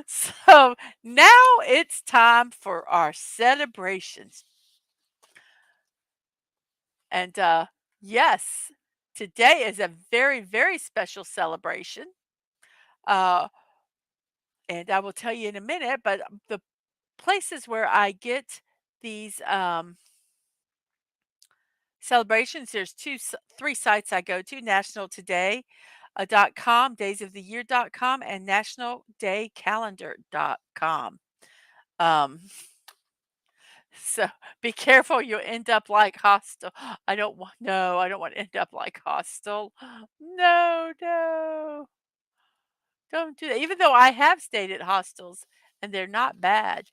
So now it's time for our celebrations. And yes, today is a very, very special celebration. Uh, and I will tell you in a minute, but the places where I get these celebrations, there's 3 sites I go to, National Today .com, daysoftheyear.com, and nationaldaycalendar.com. Um, so be careful, you'll end up like Hostel. I don't want to end up like Hostel. No, no. Don't do that. Even though I have stayed at hostels and they're not bad.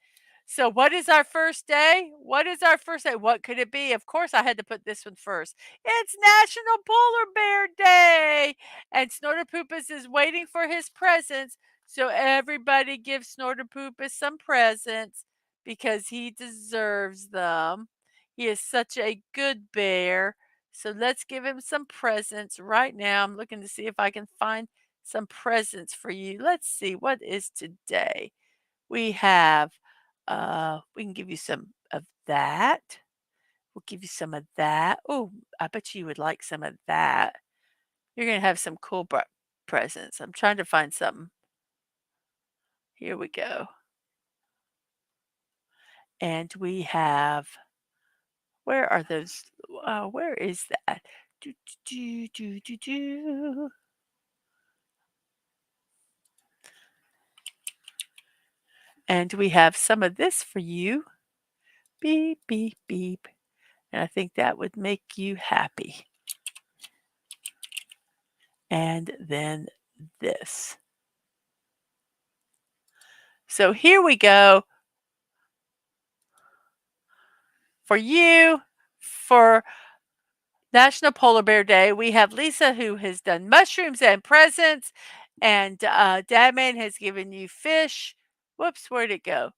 So what is our first day? What is our first day? What could it be? Of course, I had to put this one first. It's National Polar Bear Day, and Snorterpoopus is waiting for his presents. So everybody give Snorterpoopus some presents because he deserves them. He is such a good bear. So let's give him some presents right now. I'm looking to see if I can find some presents for you. Let's see, what is today? We have, we can give you some of that. We'll give you some of that. Oh, I bet you would like some of that. You're going to have some cool presents. I'm trying to find something. Here we go. And we have, where are those? Where is that? Do, do, do, do, do, do. And we have some of this for you. Beep, beep, beep. And I think that would make you happy. And then this. So here we go for you for National Polar Bear Day. We have Lisa who has done mushrooms and presents, and Dadman has given you fish. Whoops, where'd it go?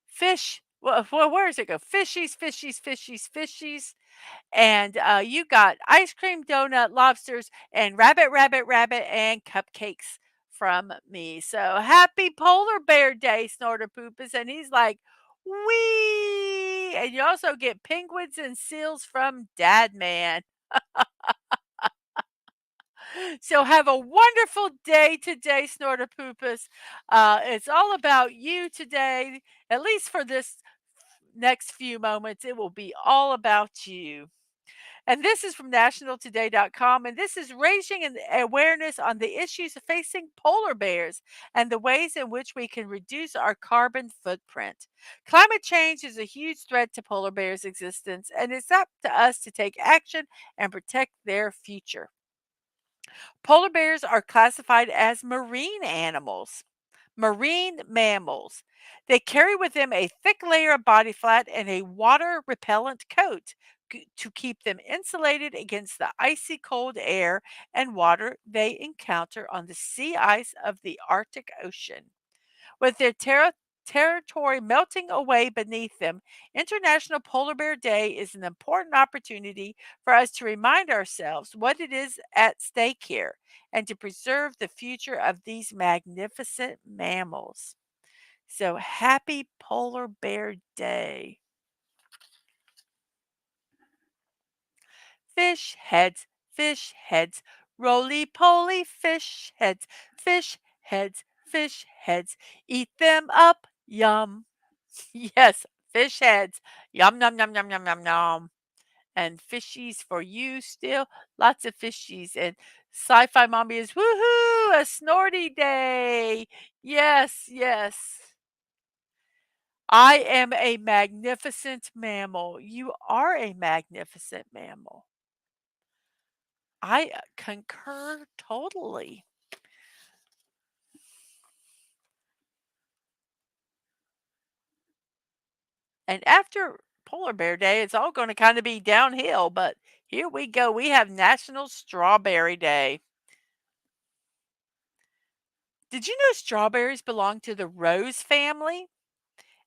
Fish. Well, where does it go? Fishies, fishies, fishies, fishies. And you got ice cream, donut, lobsters, and rabbit, rabbit, rabbit, and cupcakes from me. So happy Polar Bear Day, Snorter Poopus. And he's like, wee! And you also get penguins and seals from Dadman. So have a wonderful day today, Snorter Poopus. It's all about you today, at least for this next few moments. It will be all about you. And this is from nationaltoday.com. And this is raising an awareness on the issues facing polar bears and the ways in which we can reduce our carbon footprint. Climate change is a huge threat to polar bears' existence, and it's up to us to take action and protect their future. Polar bears are classified as marine animals, marine mammals. They carry with them a thick layer of body fat and a water repellent coat to keep them insulated against the icy cold air and water they encounter on the sea ice of the Arctic Ocean. With their territory melting away beneath them, International Polar Bear Day is an important opportunity for us to remind ourselves what it is at stake here and to preserve the future of these magnificent mammals. So happy Polar Bear Day. Fish heads, roly poly fish heads, fish heads, eat them up, yum. Yes, fish heads, yum, yum, yum, yum, yum, yum, yum. And fishies for you still, lots of fishies. And sci fi mommy is woohoo, a snorty day. Yes, yes. I am a magnificent mammal. You are a magnificent mammal. I concur totally. And after Polar Bear Day, it's all going to kind of be downhill. But here we go. We have National Strawberry Day. Did you know strawberries belong to the rose family?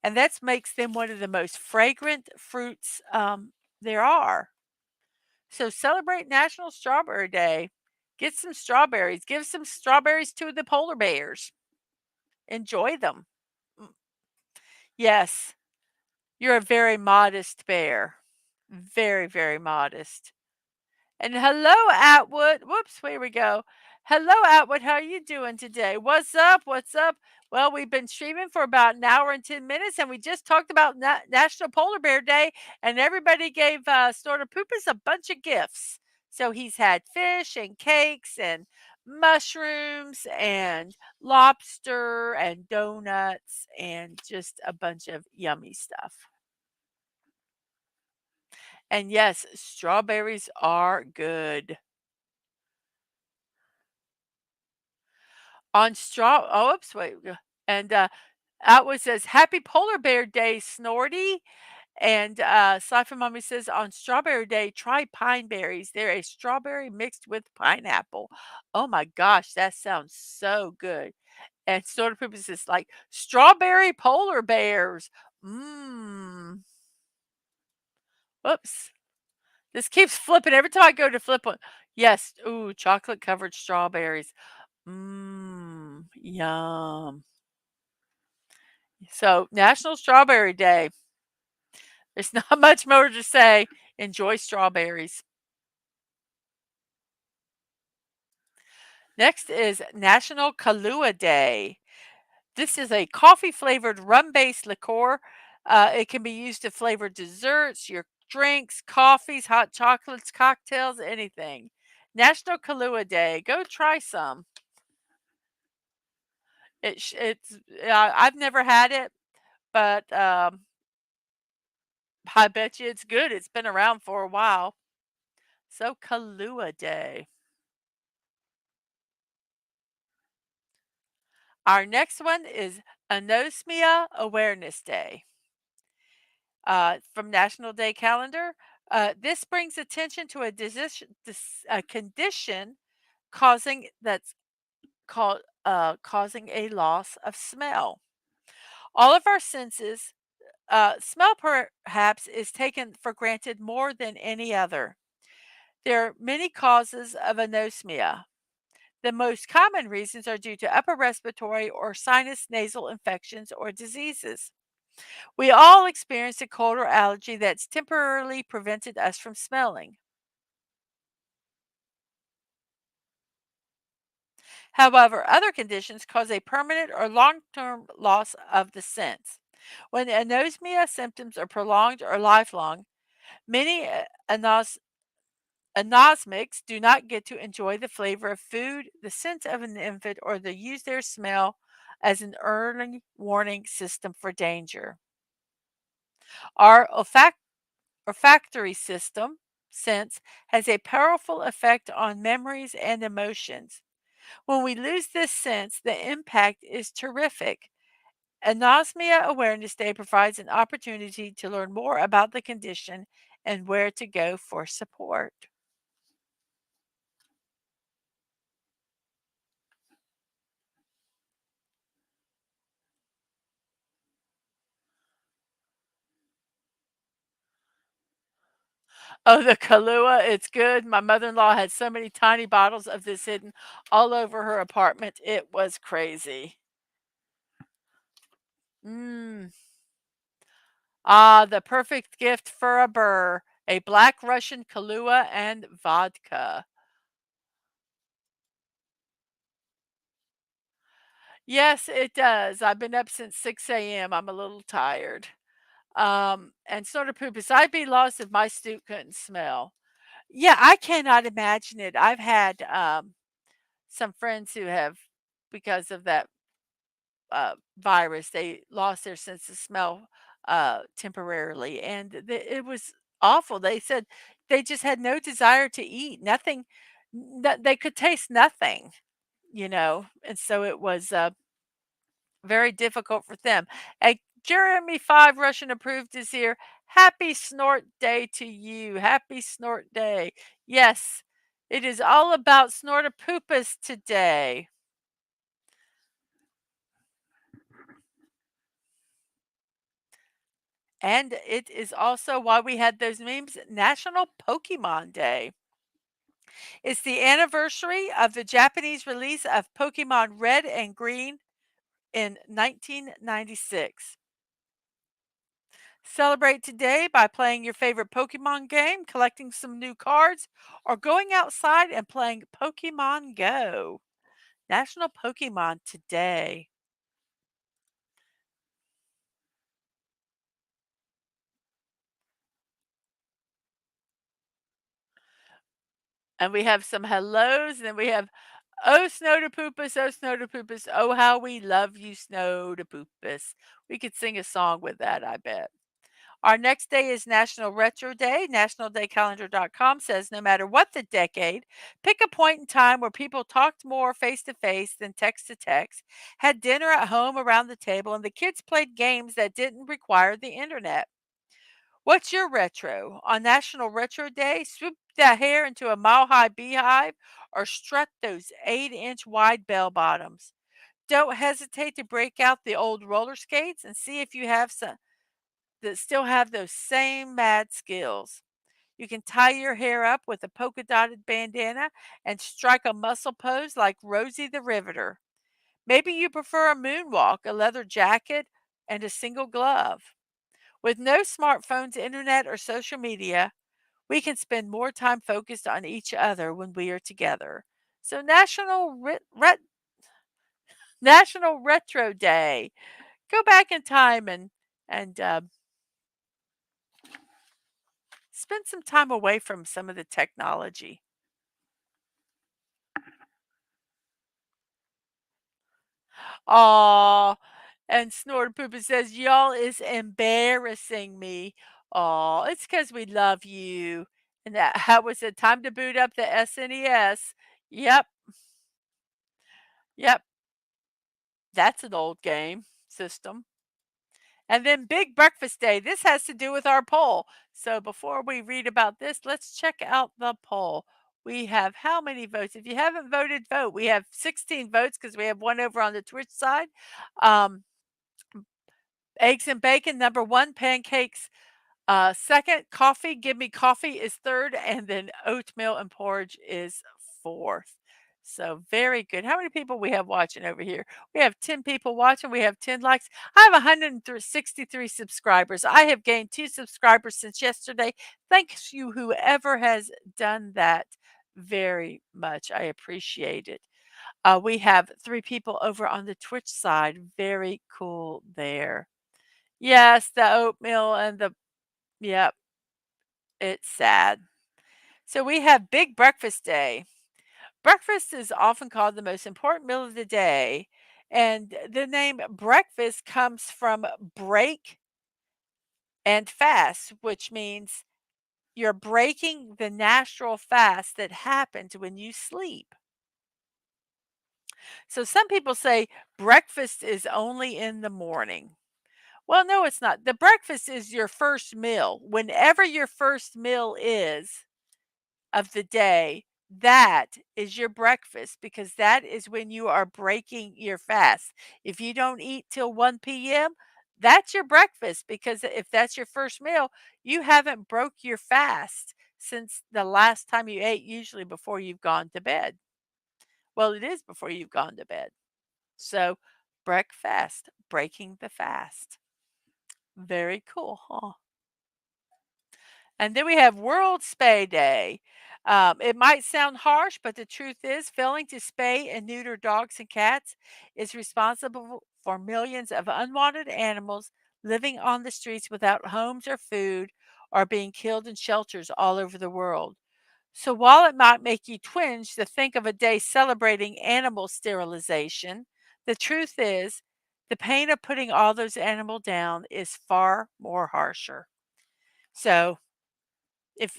And that makes them one of the most fragrant fruits there are. So celebrate National Strawberry Day. Get some strawberries. Give some strawberries to the polar bears. Enjoy them. Mm, yes, you're a very modest bear. Very, very modest. And hello, Atwood. Whoops, here we go. Hello, Atwood. How are you doing today? What's up? What's up? Well, we've been streaming for about an hour and 10 minutes, and we just talked about National Polar Bear Day, and everybody gave Snorter Poopus a bunch of gifts. So he's had fish and cakes and mushrooms and lobster and donuts and just a bunch of yummy stuff. And yes, strawberries are good. On straw oh, oops, wait, and, Atwood says, "Happy Polar Bear Day, Snorty." And, Sci-Fi Mommy says, "On Strawberry Day, try pine berries. They're a strawberry mixed with pineapple." Oh my gosh, that sounds so good. And Snorter Poops is like strawberry polar bears. Mmm. Whoops. This keeps flipping every time I go to flip one. Yes. Ooh, chocolate covered strawberries. Mmm. Yum. So, National Strawberry Day. There's not much more to say. Enjoy strawberries. Next is National Kahlua Day. This is a coffee flavored rum based liqueur. It can be used to flavor desserts, your drinks, coffees, hot chocolates, cocktails, anything. National Kahlua Day. Go try some. I've never had it, but I bet you it's good. It's been around for a while. So Kahlua Day. Our next one is Anosmia Awareness Day from National Day Calendar. This brings attention to a condition that's called causing a loss of smell. All of our senses, smell perhaps is taken for granted more than any other. There are many causes of anosmia. The most common reasons are due to upper respiratory or sinus nasal infections or diseases. We all experience a cold or allergy that's temporarily prevented us from smelling. However, other conditions cause a permanent or long term loss of the sense. When anosmia symptoms are prolonged or lifelong, many anosmics do not get to enjoy the flavor of food, the scent of an infant, or they use their smell as an early warning system for danger. Our olfactory system sense has a powerful effect on memories and emotions. When we lose this sense, the impact is terrific. Anosmia Awareness Day provides an opportunity to learn more about the condition and where to go for support. Oh, the Kahlua, it's good. My mother-in-law had so many tiny bottles of this hidden all over her apartment. It was crazy. Mm. Ah, the perfect gift for a burr. A black Russian Kahlua and vodka. Yes, it does. I've been up since 6 a.m. I'm a little tired. And sort of poopus. I'd be lost if my stoop couldn't smell. Yeah, I cannot imagine it. I've had some friends who have, because of that virus, they lost their sense of smell temporarily, and it was awful. They said they just had no desire to eat, nothing, they could taste nothing, and so it was very difficult for them. A Jeremy 5 Russian approved is here. Happy Snort Day to you. Happy Snort Day. Yes, it is all about Snortopoopus today. And it is also why we had those memes, National Pokemon Day. It's the anniversary of the Japanese release of Pokemon Red and Green in 1996. Celebrate today by playing your favorite Pokemon game, collecting some new cards, or going outside and playing Pokemon Go. National Pokemon Today. And we have some hellos, and then we have "Oh, Snowtopoopus, oh, Snowtopoopus, oh, how we love you, Snowtopoopus." We could sing a song with that, I bet. Our next day is National Retro Day. NationalDayCalendar.com says no matter what the decade, pick a point in time where people talked more face to face than text to text, had dinner at home around the table, and the kids played games that didn't require the internet. What's your retro? On National Retro Day, swoop that hair into a mile high beehive or strut those 8-inch wide bell bottoms. Don't hesitate to break out the old roller skates and see if you have some that still have those same mad skills. You can tie your hair up with a polka dotted bandana and strike a muscle pose like Rosie the Riveter. Maybe you prefer a moonwalk, a leather jacket, and a single glove. With no smartphones, internet, or social media, we can spend more time focused on each other when we are together. So, National Retro Day. Go back in time and spend some time away from some of the technology. Aw, and Snorter Poopa says, "Y'all is embarrassing me." Aw, it's because we love you. And that how was it? Time to boot up the SNES. Yep, yep, that's an old game system. And then Big Breakfast Day. This has to do with our poll. So before we read about this, let's check out the poll. We have how many votes? If you haven't voted, vote. We have 16 votes because we have one over on the Twitch side. Um, Eggs and bacon, number one. Pancakes, second. Coffee, give me coffee is third. And then oatmeal and porridge is fourth. So very good. How many people we have watching over here? We have 10 people watching. We have 10 likes. I have 163 subscribers. I have gained 2 subscribers since yesterday. Thanks you whoever has done that very much. I appreciate it. We have 3 people over on the Twitch side. Very cool there. Yes, the oatmeal and the yep, it's sad. So we have Big Breakfast Day. Breakfast is often called the most important meal of the day, and the name breakfast comes from break and fast, which means you're breaking the natural fast that happens when you sleep. So some people say breakfast is only in the morning. Well, no, it's not. The breakfast is your first meal. Whenever your first meal is of the day, that is your breakfast because that is when you are breaking your fast. If you don't eat till 1 p.m., that's your breakfast because if that's your first meal, you haven't broke your fast since the last time you ate, usually before you've gone to bed. Well, it is before you've gone to bed. So, breakfast, breaking the fast. Very cool, huh? And then we have World Spay Day. It might sound harsh, but the truth is, failing to spay and neuter dogs and cats is responsible for millions of unwanted animals living on the streets without homes or food or being killed in shelters all over the world. So while it might make you twinge to think of a day celebrating animal sterilization, the truth is, the pain of putting all those animals down is far more harsher. So if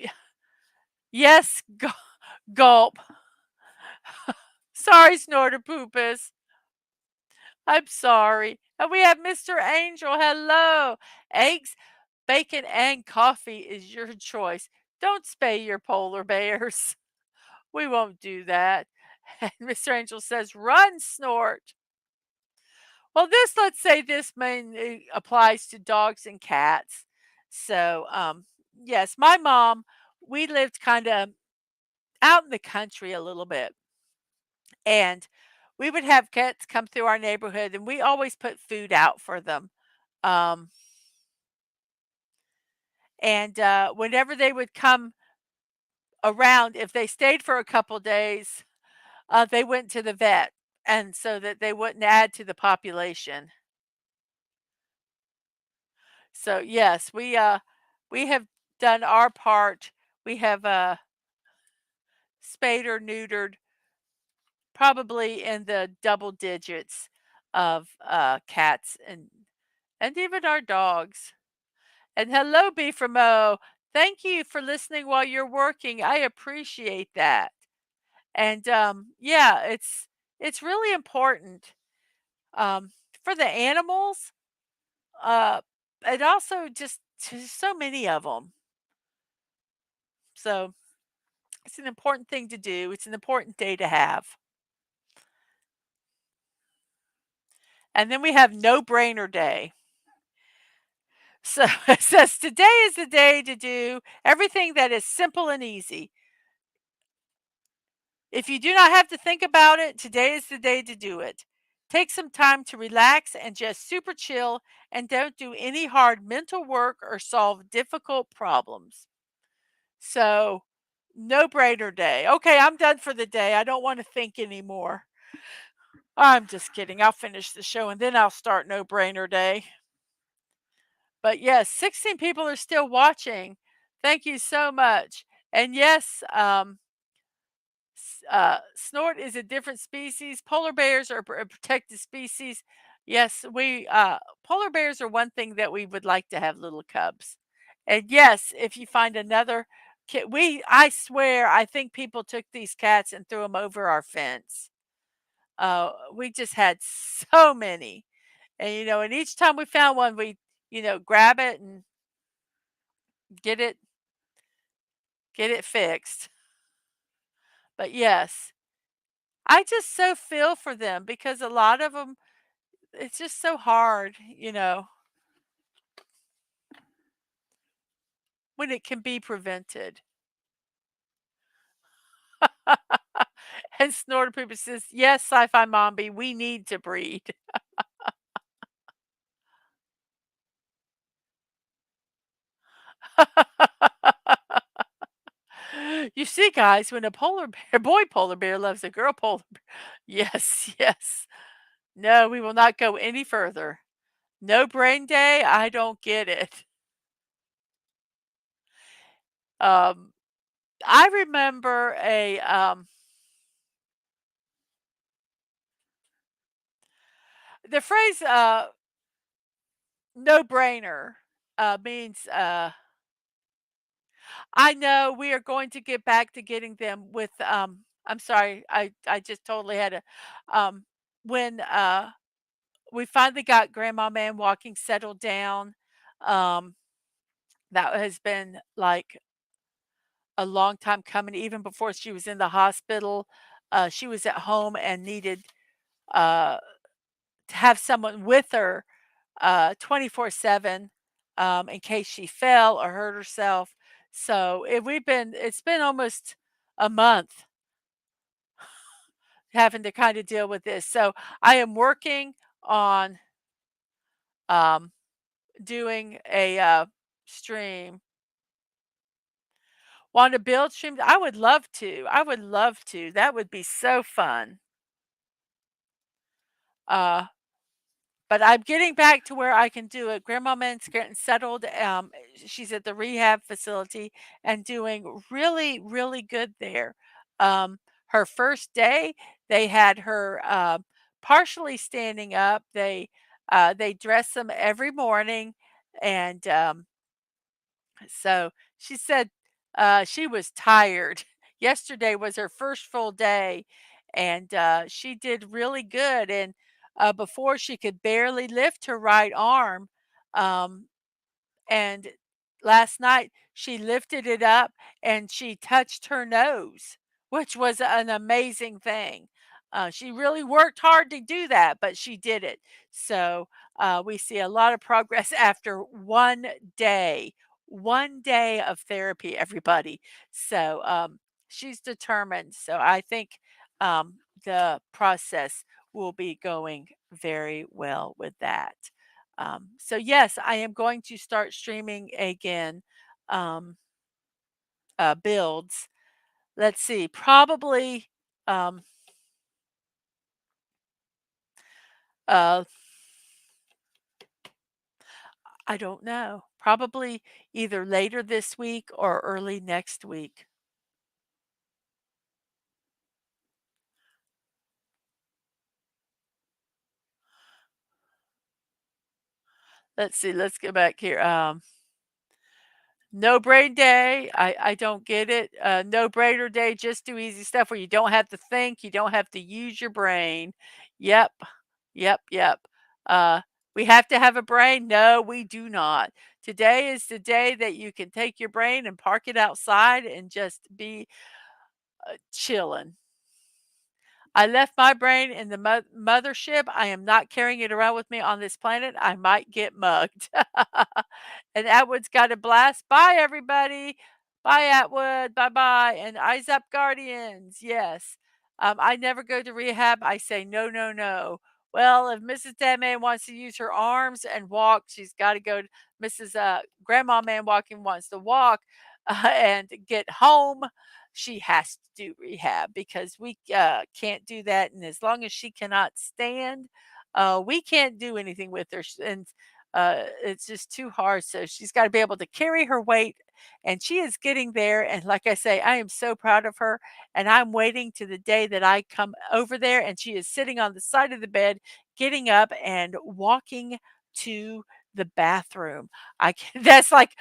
yes, gulp. Sorry, Snorter Poopus. I'm sorry. And we have Mr. Angel. Hello. Eggs, bacon, and coffee is your choice. Don't spay your polar bears. We won't do that. And Mr. Angel says, run, Snort. Well, let's say this mainly applies to dogs and cats. So, yes, my mom, we lived kind of out in the country a little bit. And we would have cats come through our neighborhood, and we always put food out for them. Um, and whenever they would come around, if they stayed for a couple days, they went to the vet, and so that they wouldn't add to the population. So yes, we have done our part. We have spayed or neutered probably in the double digits of cats and even our dogs. And hello, B from O. Thank you for listening while you're working. I appreciate that. And yeah, it's really important um, for the animals. And also just so many of them. So it's an important thing to do. It's an important day to have. And then we have no-brainer day. So it says, "Today is the day to do everything that is simple and easy. If you do not have to think about it, today is the day to do it. Take some time to relax and just super chill and don't do any hard mental work or solve difficult problems." So, no-brainer day. Okay, I'm done for the day. I don't want to think anymore. I'm just kidding. I'll finish the show and then I'll start no-brainer day. But yes, 16 people are still watching. Thank you so much. And yes, snort is a different species. Polar bears are a protected species. Yes, polar bears are one thing that we would like to have little cubs. And yes, if you find another I swear, I think people took these cats and threw them over our fence. We just had so many. And, and each time we found one, we, grab it and get it, get it fixed. But yes, I just so feel for them because a lot of them, it's just so hard, when it can be prevented. And Snorter Pooper says, "Yes, Sci-Fi Mombi, we need to breed." You see, guys, when a polar bear, boy polar bear loves a girl polar bear. Yes, yes. No, we will not go any further. No brain day, I don't get it. Um, I remember the phrase, "no brainer," means, I know we are going to get back to getting them with, I'm sorry, I just totally had a, when, we finally got Grandma Man Walking settled down, um, that has been, like, a long time coming, even before she was in the hospital. She was at home and needed, uh, to have someone with her, 24/7, in case she fell or hurt herself. So, it's been almost a month having to kinda deal with this. So, I am working on, um, doing a, stream. Wanna build streams? I would love to. I would love to. That would be so fun. Uh But I'm getting back to where I can do it. Grandma Min's getting settled. She's at the rehab facility and doing really, really good there. Her first day, they had her partially standing up. They dress them every morning, and so she said she was tired. Yesterday was her first full day, and she did really good. And before she could barely lift her right arm, um, and last night, she lifted it up and she touched her nose, which was an amazing thing. She really worked hard to do that, but she did it. So we see a lot of progress after one day of therapy, everybody. So she's determined. So I think the process will be going very well with that. So yes, I am going to start streaming again, um, builds. Let's see, probably, um, uh, I don't know, probably either later this week or early next week. Let's see, let's go back here. No brain day. I don't get it. No brainer day. Just do easy stuff where you don't have to think. You don't have to use your brain. Yep. Yep. Yep. Uh, we have to have a brain. No, we do not. Today is the day that you can take your brain and park it outside and just be chilling. I left my brain in the mothership. I am not carrying it around with me on this planet. I might get mugged. And Atwood's got a blast. Bye, everybody. Bye, Atwood. Bye bye. And eyes up, Guardians. Yes. I never go to rehab. I say no, no, no. Well, if Mrs. Deadman wants to use her arms and walk, she's got to go. Mrs. Grandma Man Walking wants to walk and get home. She has to do rehab because we can't do that. And as long as she cannot stand, we can't do anything with her. And it's just too hard. So she's got to be able to carry her weight, and she is getting there. And like I say, I am so proud of her, and I'm waiting to the day that I come over there, and she is sitting on the side of the bed, getting up and walking to the bathroom. I can, that's like,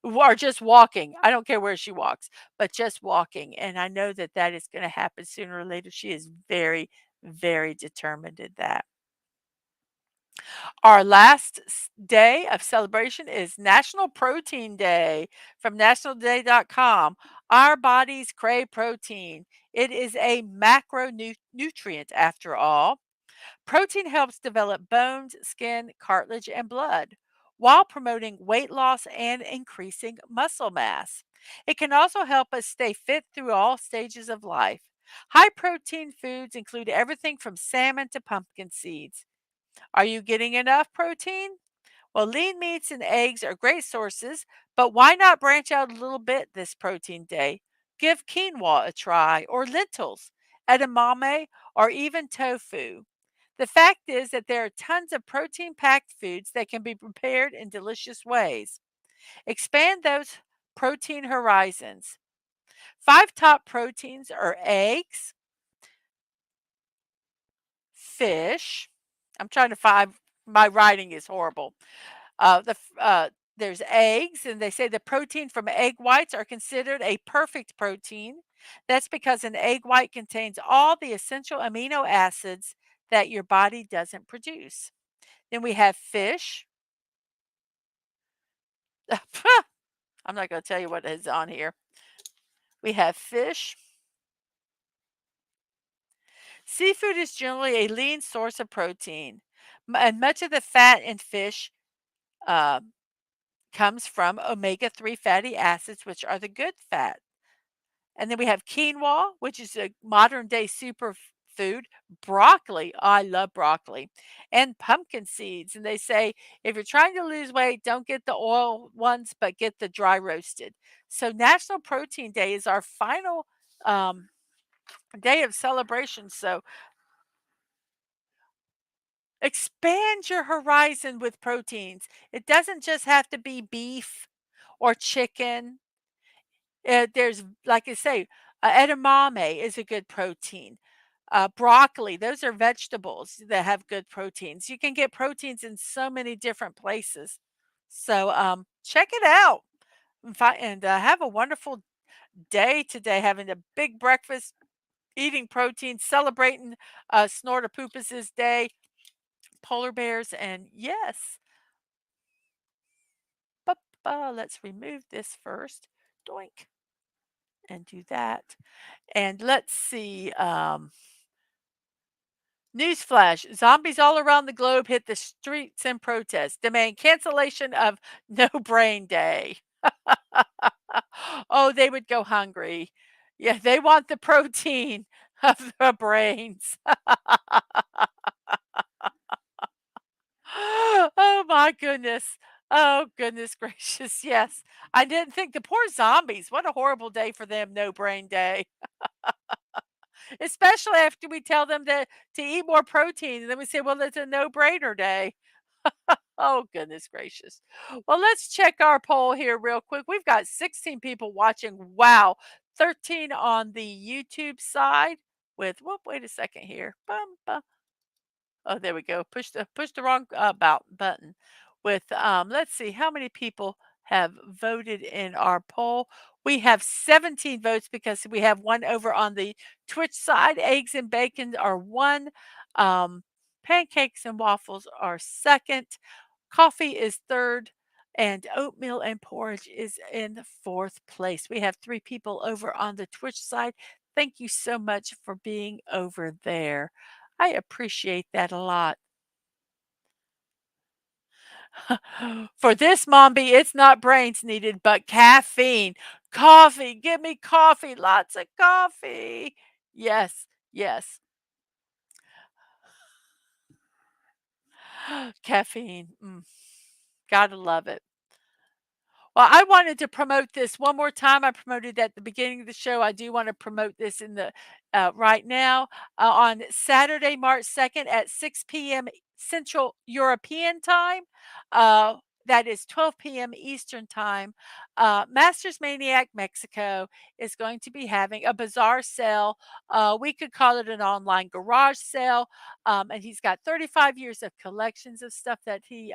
or just walking. I don't care where she walks, but just walking. And I know that that is going to happen sooner or later. She is very, very determined in that. Our last day of celebration is National Protein Day from nationalday.com. Our bodies crave protein. It is a macronutrient after all. Protein helps develop bones, skin, cartilage, and blood while promoting weight loss and increasing muscle mass. It can also help us stay fit through all stages of life. High protein foods include everything from salmon to pumpkin seeds. Are you getting enough protein? Well, lean meats and eggs are great sources, but why not branch out a little bit this protein day? Give quinoa a try, or lentils, edamame, or even tofu. The fact is that there are tons of protein packed foods that can be prepared in delicious ways. Expand those protein horizons. Five top proteins are eggs, fish. I'm trying to find, my writing is horrible. There's eggs, and they say the protein from egg whites are considered a perfect protein. That's because an egg white contains all the essential amino acids that your body doesn't produce. Then we have fish. I'm not going to tell you what is on here. We have fish. Seafood is generally a lean source of protein, and much of the fat in fish uh, comes from omega-3 fatty acids, which are the good fat. And then we have quinoa, which is a modern day superfood. Broccoli, I love broccoli, and pumpkin seeds. And they say if you're trying to lose weight, don't get the oil ones, but get the dry roasted. So, National Protein Day is our final um, day of celebration. So, expand your horizon with proteins. It doesn't just have to be beef or chicken. There's, like I say, edamame is a good protein. Broccoli, those are vegetables that have good proteins. You can get proteins in so many different places. So check it out and have a wonderful day today, having a big breakfast, eating protein, celebrating Snortopoopas' Day, polar bears, and yes, let's remove this first. Doink. And do that. And let's see. Newsflash, zombies all around the globe hit the streets in protest, demand cancellation of No Brain Day. Oh, they would go hungry. Yeah, they want the protein of the brains. Oh my goodness. Oh, goodness gracious. Yes. I didn't think, the poor zombies. What a horrible day for them, No Brain Day. Especially after we tell them to eat more protein, and then we say, "Well, it's a no-brainer day." Oh, goodness gracious. Well, let's check our poll here real quick. We've got 16 people watching. Wow. 13 on the YouTube side with, whoop, wait a second here. Bum, bum. Oh, there we go. Push the wrong button. With let's see how many people have voted in our poll. We have 17 votes because we have one over on the Twitch side. Eggs and bacon are one. Um, Pancakes and waffles are second. Coffee is third. And oatmeal and porridge is in fourth place. We have three people over on the Twitch side. Thank you so much for being over there. I appreciate that a lot. For this, Mombi, it's not brains needed, but caffeine. Coffee. Give me coffee. Lots of coffee. Yes, yes. Caffeine. Gotta love it. Well, I wanted to promote this one more time. I promoted at the beginning of the show. I do want to promote this in the right now on Saturday, March 2nd at 6 p.m. Central European time. That is 12 p.m. Eastern time. Masters Maniac Mexico is going to be having a bizarre sale. We could call it an online garage sale. And he's got 35 years of collections of stuff that he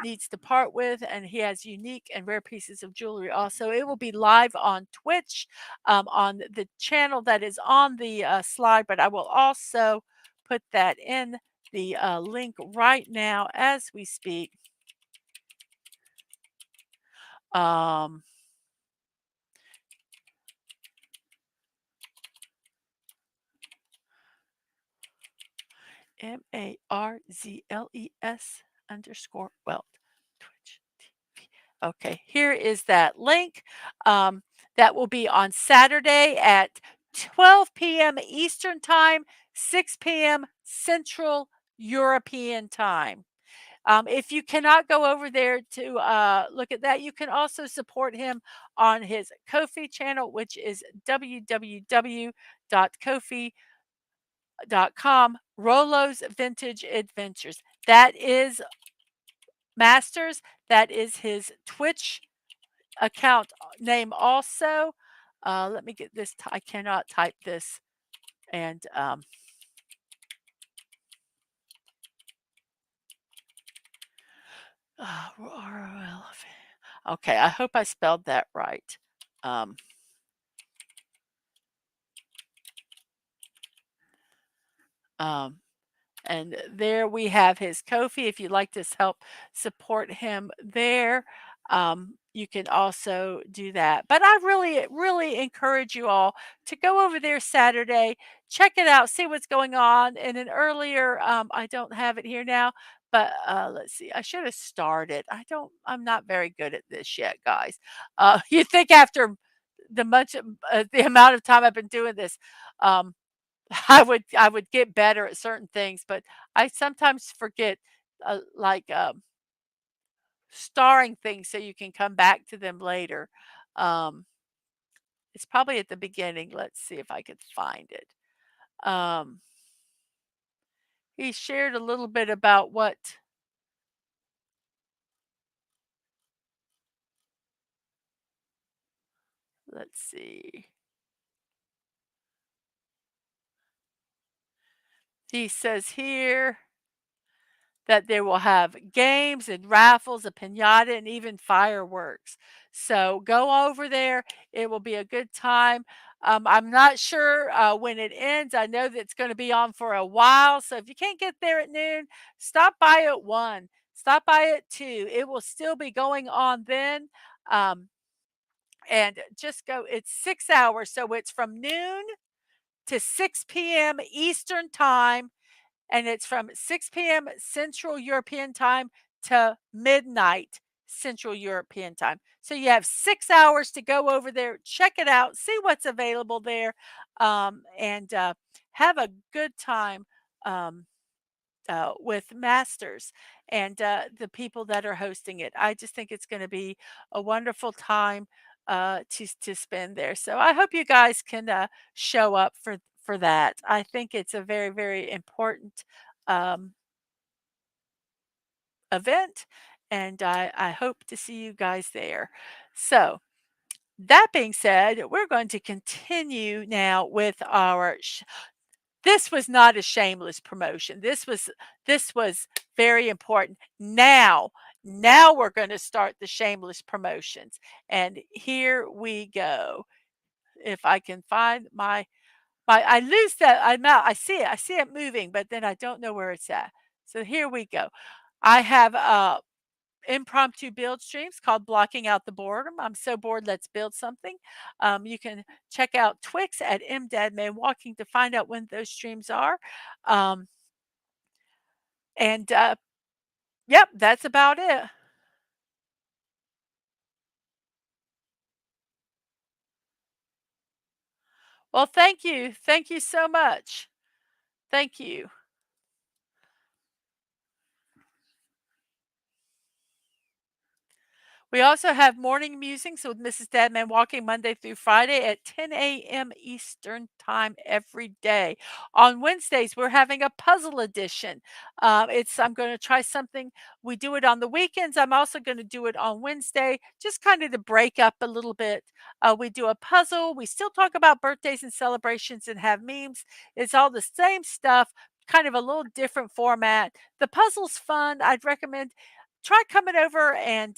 needs to part with, and he has unique and rare pieces of jewelry also. It will be live on Twitch on the channel that is on the slide, but I will also put that in the link right now as we speak. Um, MARZLES Twitch TV. Okay, here is that link. That will be on Saturday at 12 p.m. Eastern Time, 6 p.m. Central European Time. If you cannot go over there to look at that, you can also support him on his Ko-fi channel, which is www.kofi.com, Rolo's Vintage Adventures. That is Masters. That is his Twitch account name also. Let me get this. I cannot type this. And okay, I hope I spelled that right. Um, um, And there we have his Ko-fi. If you'd like to help support him there, you can also do that. But I really, really encourage you all to go over there Saturday, check it out, see what's going on. And an earlier, I don't have it here now, but let's see. I should have started. I'm not very good at this yet, guys. You think after the amount of time I've been doing this, um, I would get better at certain things, but I sometimes forget, like, starring things so you can come back to them later. Um, it's probably at the beginning. Let's see if I can find it. Um, he shared a little bit about what let's see. He says here that they will have games and raffles, a pinata, and even fireworks. So go over there. It will be a good time. I'm not sure when it ends. I know that it's going to be on for a while. So if you can't get there at noon, stop by at 1, stop by at 2. It will still be going on then. Um, and just go, it's 6 hours. So it's from noon to 6 p.m. Eastern time, and it's from 6 p.m. Central European time to midnight Central European time. So you have 6 hours to go over there, check it out, see what's available there, and have a good time. With Masters and the people that are hosting it. I just think it's going to be a wonderful time to spend there. So I hope you guys can show up for that. I think it's a very, very important um, event, and I hope to see you guys there. So that being said, we're going to continue now with our this was not a shameless promotion. This was very important. Now we're gonna start the shameless promotions. And here we go. If I can find my I lose that I'm out. I see it moving, but then I don't know where it's at. So here we go. I have impromptu build streams called Blocking Out the Boredom. I'm so bored, let's build something. You can check out Twix at MDadmanWalking to find out when those streams are. Um, and Yep, that's about it. Well, thank you. Thank you so much. Thank you. We also have Morning Musings with Mrs. Dadman Walking Monday through Friday at 10 a.m. Eastern Time every day. On Wednesdays, we're having a puzzle edition. I'm going to try something. We do it on the weekends. I'm also going to do it on Wednesday, just kind of to break up a little bit. We do a puzzle. We still talk about birthdays and celebrations and have memes. It's all the same stuff, kind of a little different format. The puzzle's fun. I'd recommend try coming over and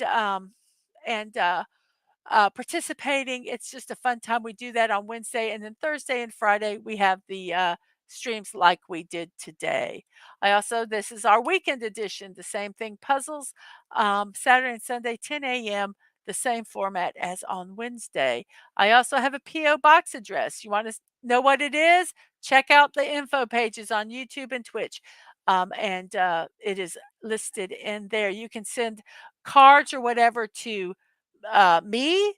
participating. It's just a fun time. We do that on Wednesday, and then Thursday and Friday we have the streams like we did today. This is our weekend edition. The same thing, puzzles. Saturday and Sunday, 10 a.m. The same format as on Wednesday. I also have a PO box address. You want to know what it is? Check out the info pages on YouTube and Twitch. And It is listed in there. You can send cards or whatever to me,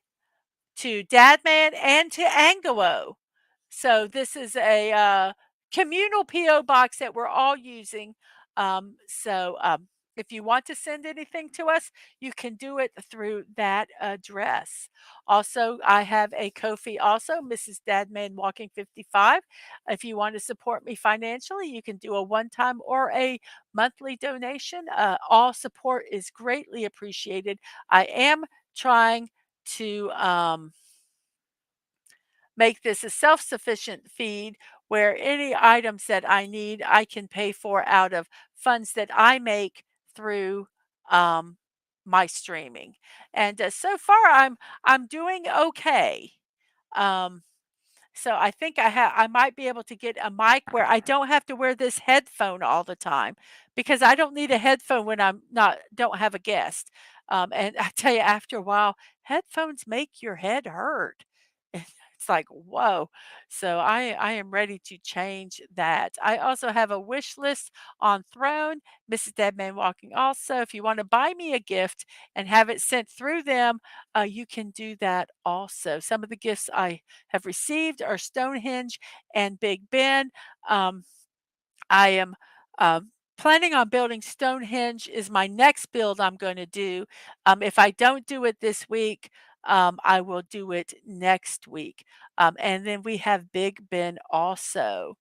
to Dadman, and to Angelo. So this is a communal PO box that we're all using. If you want to send anything to us, you can do it through that address. Also, I have a Kofi, also Mrs. Dadman Walking 55. If you want to support me financially, you can do a one-time or a monthly donation. All support is greatly appreciated. I am trying to make this a self-sufficient feed where any items that I need, I can pay for out of funds that I make through um, my streaming. And So far, I'm doing okay. Um, so I think I might be able to get a mic where I don't have to wear this headphone all the time because I don't need a headphone when I'm not don't have a guest. And I tell you, after a while, headphones make your head hurt. It's like, whoa. So I am ready to change that. I also have a wish list on Throne, Mrs. Deadman Walking. Also, if you want to buy me a gift and have it sent through them, you can do that also. Some of the gifts I have received are Stonehenge and Big Ben. Um, I am uh, planning on building Stonehenge is my next build I'm going to do. If I don't do it this week, I will do it next week. And then we have Big Ben also.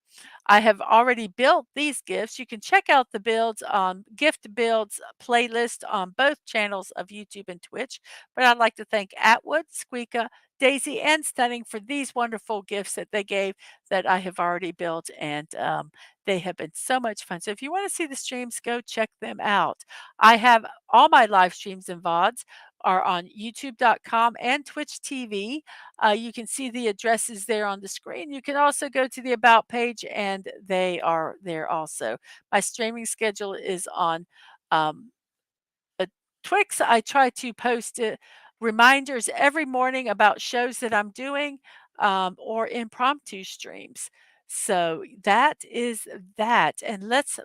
I have already built these gifts. You can check out the builds on gift builds playlist on both channels of YouTube and Twitch. But I'd like to thank Atwood, Squeaka, Daisy, and Stunning for these wonderful gifts that they gave that I have already built. And They have been so much fun. So if you want to see the streams, go check them out. I have all my live streams and VODs are on youtube.com and Twitch TV. You can see the addresses there on the screen. You can also go to the About page, and they are there also. My streaming schedule is on um, Twix. I try to post reminders every morning about shows that I'm doing or impromptu streams. So that is that. And let's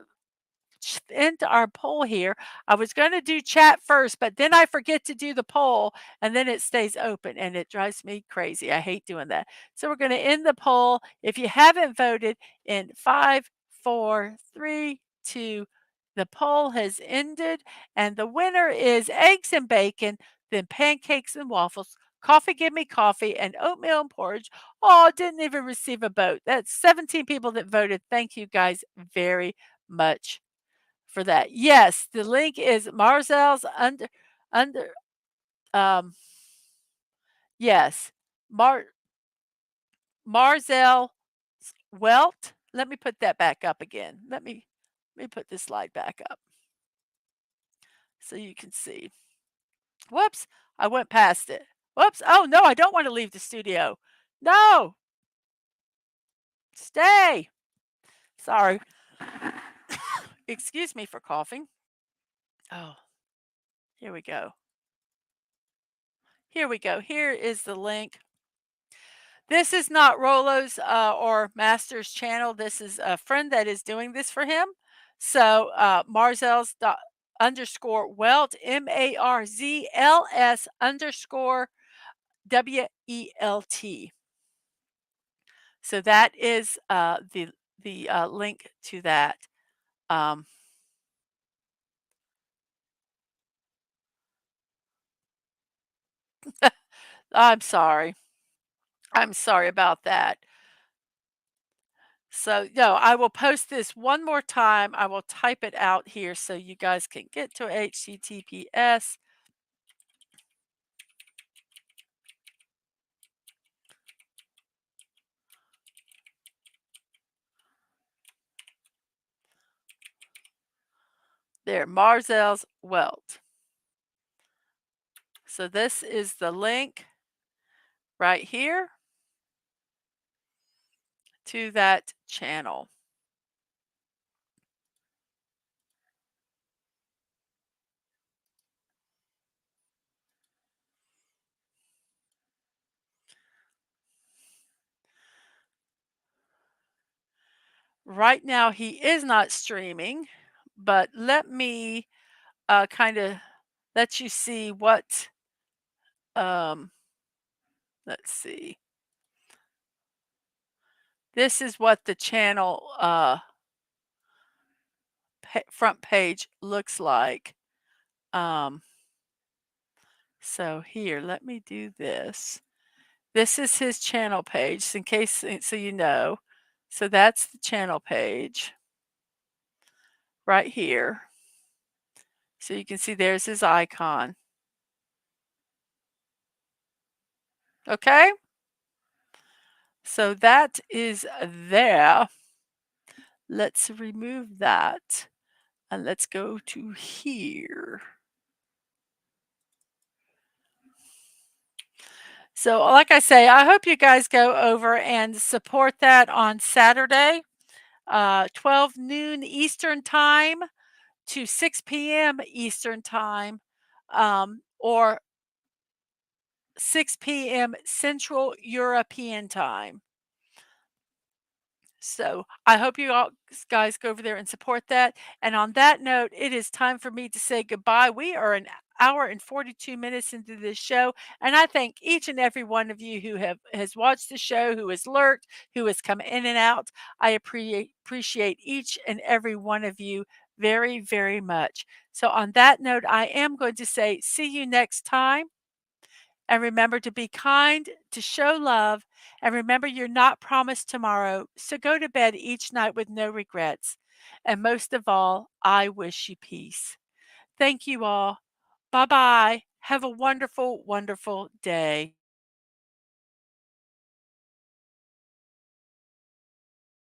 into our poll here. I was going to do chat first, but then I forget to do the poll and then it stays open and it drives me crazy. I hate doing that. So we're going to end the poll. If you haven't voted in 5, 4, 3, 2, the poll has ended and the winner is eggs and bacon, then pancakes and waffles. Coffee, give me coffee, and oatmeal and porridge. Oh, didn't even receive a vote. That's 17 people that voted. Thank you guys very much for that. Yes, the link is Marzel's under um yes. Mar Marzel Welt. Let me put that back up again. Let me put this slide back up so you can see. Whoops, I went past it. Whoops. Oh no, I don't want to leave the studio. No, stay. Sorry. Excuse me for coughing. Oh, Here we go. Here we go. Here is the link. This is not Rolo's or Master's channel. This is a friend that is doing this for him. So Marzels dot underscore Welt, Marzls underscore WELT. So that is the link to that. Um, I'm sorry. I'm sorry about that. So, no, I will post this one more time. I will type it out here so you guys can get to HTTPS. There, Marzell's Welt. So this is the link right here to that channel. Right now, he is not streaming, but let me kind of let you see what, um, let's see. This is what the channel front page looks like. Um, so here, let me do this. This is his channel page, in case so you know. So that's the channel page right here. So you can see there's his icon. Okay? So that is there. Let's remove that and let's go to here. So, like I say, I hope you guys go over and support that on Saturday, 12 noon Eastern Time to 6 p.m. Eastern Time, or 6 p.m. Central European Time. So I hope you all guys go over there and support that. And on that note, it is time for me to say goodbye. We are an hour and 42 minutes into this show, and I thank each and every one of you who has watched the show, who has lurked, who has come in and out. I appreciate each and every one of you very, very much. So on that note, I am going to say see you next time. And remember to be kind, to show love, and remember you're not promised tomorrow. So go to bed each night with no regrets. And most of all, I wish you peace. Thank you all. Bye bye. Have a wonderful, wonderful day.